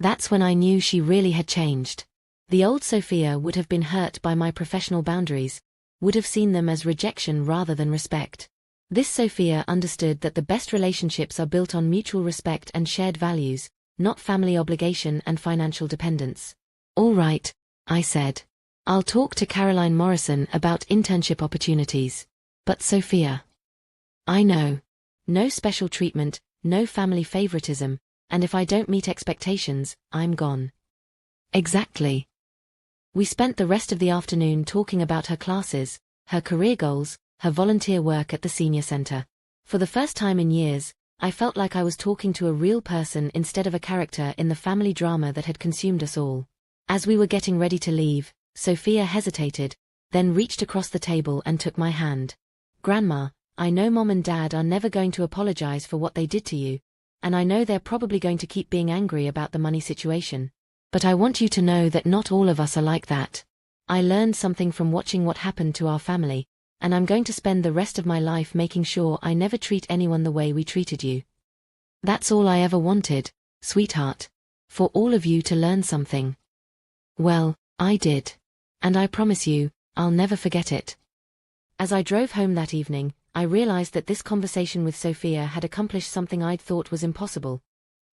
That's when I knew she really had changed. The old Sophia would have been hurt by my professional boundaries, would have seen them as rejection rather than respect. This Sophia understood that the best relationships are built on mutual respect and shared values, not family obligation and financial dependence. All right, I said. I'll talk to Caroline Morrison about internship opportunities. But Sophia. I know. No special treatment, no family favoritism, and if I don't meet expectations, I'm gone. Exactly. We spent the rest of the afternoon talking about her classes, her career goals, her volunteer work at the senior center. For the first time in years, I felt like I was talking to a real person instead of a character in the family drama that had consumed us all. As we were getting ready to leave, Sophia hesitated, then reached across the table and took my hand. Grandma, I know Mom and Dad are never going to apologize for what they did to you, and I know they're probably going to keep being angry about the money situation. But I want you to know that not all of us are like that. I learned something from watching what happened to our family, and I'm going to spend the rest of my life making sure I never treat anyone the way we treated you. That's all I ever wanted, sweetheart. For all of you to learn something. Well, I did. And I promise you, I'll never forget it. As I drove home that evening, I realized that this conversation with Sophia had accomplished something I'd thought was impossible.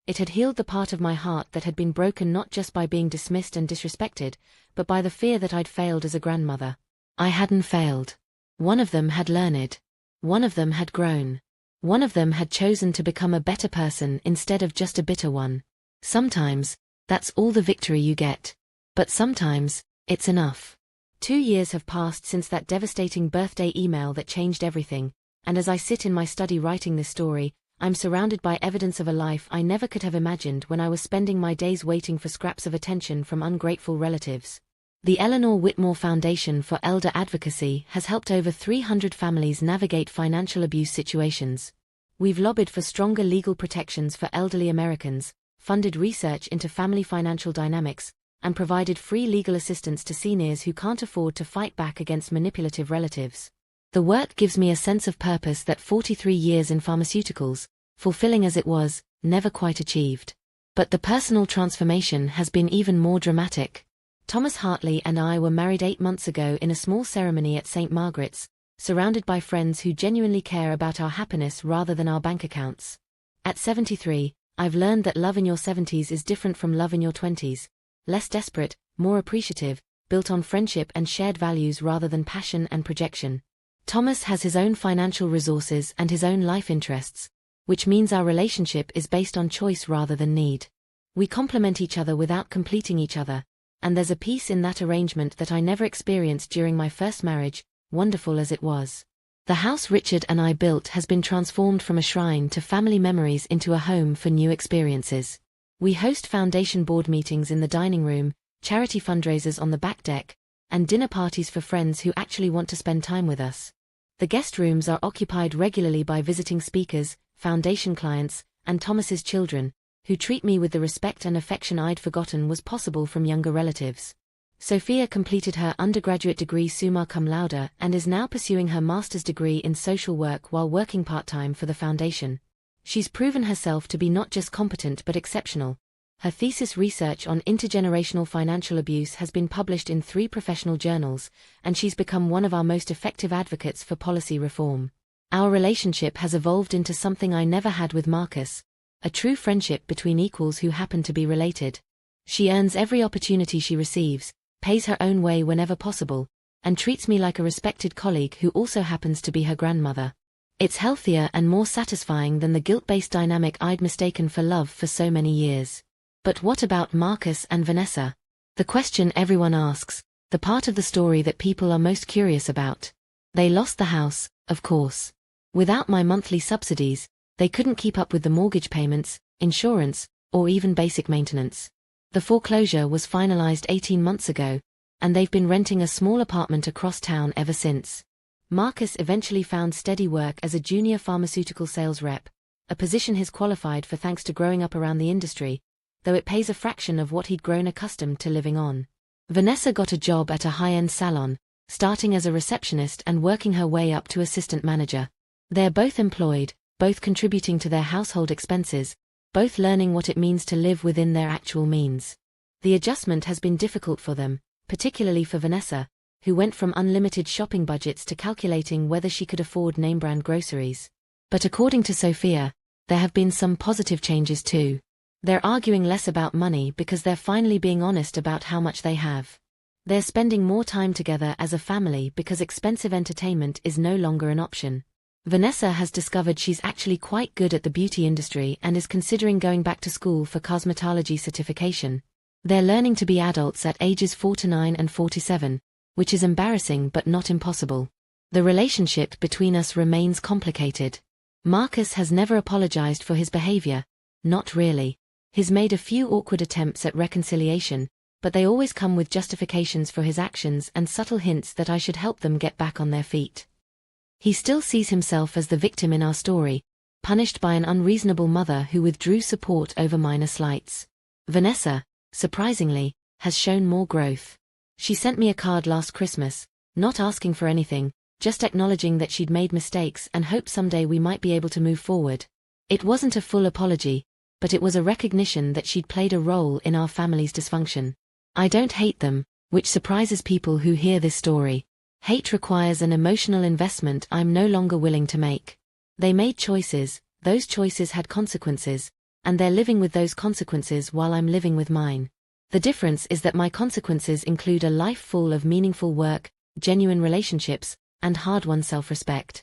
It had healed the part of my heart that had been broken not just by being dismissed and disrespected, but by the fear that I'd failed as a grandmother. I hadn't failed. One of them had learned. One of them had grown. One of them had chosen to become a better person instead of just a bitter one. Sometimes, that's all the victory you get. But sometimes, it's enough. 2 years have passed since that devastating birthday email that changed everything, and as I sit in my study writing this story, I'm surrounded by evidence of a life I never could have imagined when I was spending my days waiting for scraps of attention from ungrateful relatives. The Eleanor Whitmore Foundation for Elder Advocacy has helped over 300 families navigate financial abuse situations. We've lobbied for stronger legal protections for elderly Americans, funded research into family financial dynamics, and provided free legal assistance to seniors who can't afford to fight back against manipulative relatives. The work gives me a sense of purpose that 43 years in pharmaceuticals, fulfilling as it was, never quite achieved. But the personal transformation has been even more dramatic. Thomas Hartley and I were married 8 months ago in a small ceremony at St. Margaret's, surrounded by friends who genuinely care about our happiness rather than our bank accounts. At 73, I've learned that love in your 70s is different from love in your 20s. Less desperate, more appreciative, built on friendship and shared values rather than passion and projection. Thomas has his own financial resources and his own life interests, which means our relationship is based on choice rather than need. We complement each other without completing each other, and there's a peace in that arrangement that I never experienced during my first marriage, wonderful as it was. The house Richard and I built has been transformed from a shrine to family memories into a home for new experiences. We host foundation board meetings in the dining room, charity fundraisers on the back deck, and dinner parties for friends who actually want to spend time with us. The guest rooms are occupied regularly by visiting speakers, foundation clients, and Thomas's children, who treat me with the respect and affection I'd forgotten was possible from younger relatives. Sophia completed her undergraduate degree summa cum laude and is now pursuing her master's degree in social work while working part-time for the foundation. She's proven herself to be not just competent but exceptional. Her thesis research on intergenerational financial abuse has been published in 3 professional journals, and she's become one of our most effective advocates for policy reform. Our relationship has evolved into something I never had with Marcus, a true friendship between equals who happen to be related. She earns every opportunity she receives, pays her own way whenever possible, and treats me like a respected colleague who also happens to be her grandmother. It's healthier and more satisfying than the guilt-based dynamic I'd mistaken for love for so many years. But what about Marcus and Vanessa? The question everyone asks, the part of the story that people are most curious about. They lost the house, of course. Without my monthly subsidies, they couldn't keep up with the mortgage payments, insurance, or even basic maintenance. The foreclosure was finalized 18 months ago, and they've been renting a small apartment across town ever since. Marcus eventually found steady work as a junior pharmaceutical sales rep, a position he's qualified for thanks to growing up around the industry, though it pays a fraction of what he'd grown accustomed to living on. Vanessa got a job at a high-end salon, starting as a receptionist and working her way up to assistant manager. They're both employed, both contributing to their household expenses, both learning what it means to live within their actual means. The adjustment has been difficult for them, particularly for Vanessa, who went from unlimited shopping budgets to calculating whether she could afford name-brand groceries. But according to Sophia, there have been some positive changes too. They're arguing less about money because they're finally being honest about how much they have. They're spending more time together as a family because expensive entertainment is no longer an option. Vanessa has discovered she's actually quite good at the beauty industry and is considering going back to school for cosmetology certification. They're learning to be adults at ages 49 and 47, which is embarrassing but not impossible. The relationship between us remains complicated. Marcus has never apologized for his behavior. Not really. He's made a few awkward attempts at reconciliation, but they always come with justifications for his actions and subtle hints that I should help them get back on their feet. He still sees himself as the victim in our story, punished by an unreasonable mother who withdrew support over minor slights. Vanessa, surprisingly, has shown more growth. She sent me a card last Christmas, not asking for anything, just acknowledging that she'd made mistakes and hoped someday we might be able to move forward. It wasn't a full apology, but it was a recognition that she'd played a role in our family's dysfunction. I don't hate them, which surprises people who hear this story. Hate requires an emotional investment I'm no longer willing to make. They made choices, those choices had consequences, and they're living with those consequences while I'm living with mine. The difference is that my consequences include a life full of meaningful work, genuine relationships, and hard-won self-respect.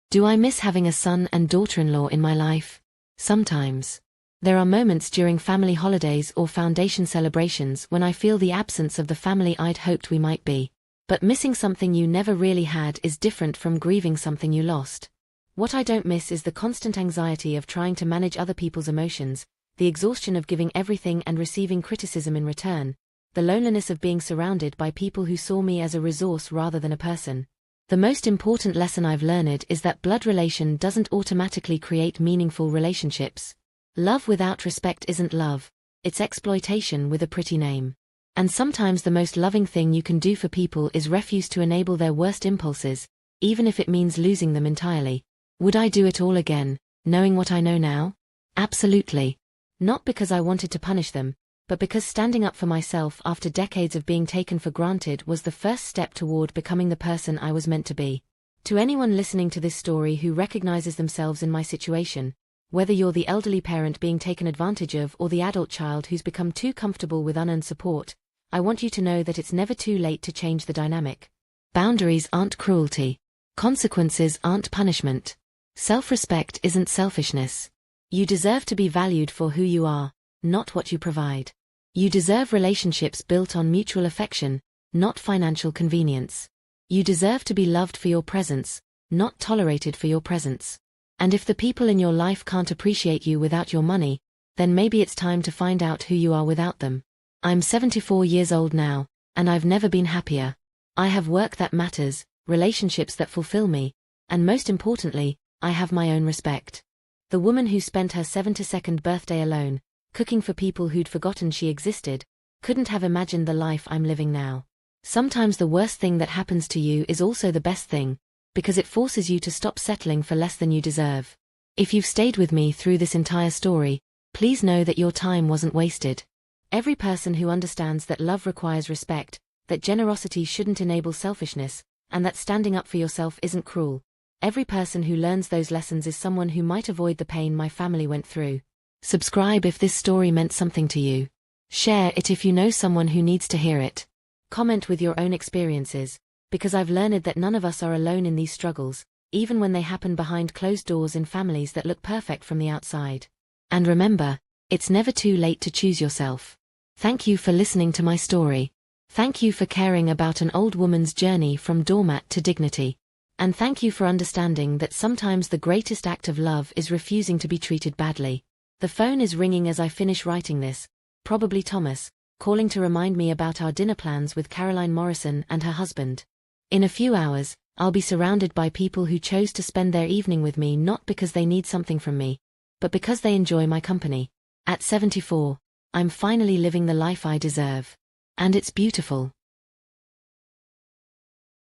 Do I miss having a son and daughter-in-law in my life? Sometimes. There are moments during family holidays or foundation celebrations when I feel the absence of the family I'd hoped we might be. But missing something you never really had is different from grieving something you lost. What I don't miss is the constant anxiety of trying to manage other people's emotions, the exhaustion of giving everything and receiving criticism in return, the loneliness of being surrounded by people who saw me as a resource rather than a person. The most important lesson I've learned is that blood relation doesn't automatically create meaningful relationships. Love without respect isn't love, it's exploitation with a pretty name. And sometimes the most loving thing you can do for people is refuse to enable their worst impulses, even if it means losing them entirely. Would I do it all again, knowing what I know now? Absolutely. Not because I wanted to punish them, but because standing up for myself after decades of being taken for granted was the first step toward becoming the person I was meant to be. To anyone listening to this story who recognizes themselves in my situation, whether you're the elderly parent being taken advantage of or the adult child who's become too comfortable with unearned support, I want you to know that it's never too late to change the dynamic. Boundaries aren't cruelty. Consequences aren't punishment. Self-respect isn't selfishness. You deserve to be valued for who you are, not what you provide. You deserve relationships built on mutual affection, not financial convenience. You deserve to be loved for your presence, not tolerated for your presence. And if the people in your life can't appreciate you without your money, then maybe it's time to find out who you are without them. I'm 74 years old now, and I've never been happier. I have work that matters, relationships that fulfill me, and most importantly, I have my own respect. The woman who spent her 72nd birthday alone, cooking for people who'd forgotten she existed, couldn't have imagined the life I'm living now. Sometimes the worst thing that happens to you is also the best thing, because it forces you to stop settling for less than you deserve. If you've stayed with me through this entire story, please know that your time wasn't wasted. Every person who understands that love requires respect, that generosity shouldn't enable selfishness, and that standing up for yourself isn't cruel. Every person who learns those lessons is someone who might avoid the pain my family went through. Subscribe if this story meant something to you. Share it if you know someone who needs to hear it. Comment with your own experiences, because I've learned that none of us are alone in these struggles, even when they happen behind closed doors in families that look perfect from the outside. And remember, it's never too late to choose yourself. Thank you for listening to my story. Thank you for caring about an old woman's journey from doormat to dignity. And thank you for understanding that sometimes the greatest act of love is refusing to be treated badly. The phone is ringing as I finish writing this, probably Thomas, calling to remind me about our dinner plans with Caroline Morrison and her husband. In a few hours, I'll be surrounded by people who chose to spend their evening with me not because they need something from me, but because they enjoy my company. At 74, I'm finally living the life I deserve. And it's beautiful.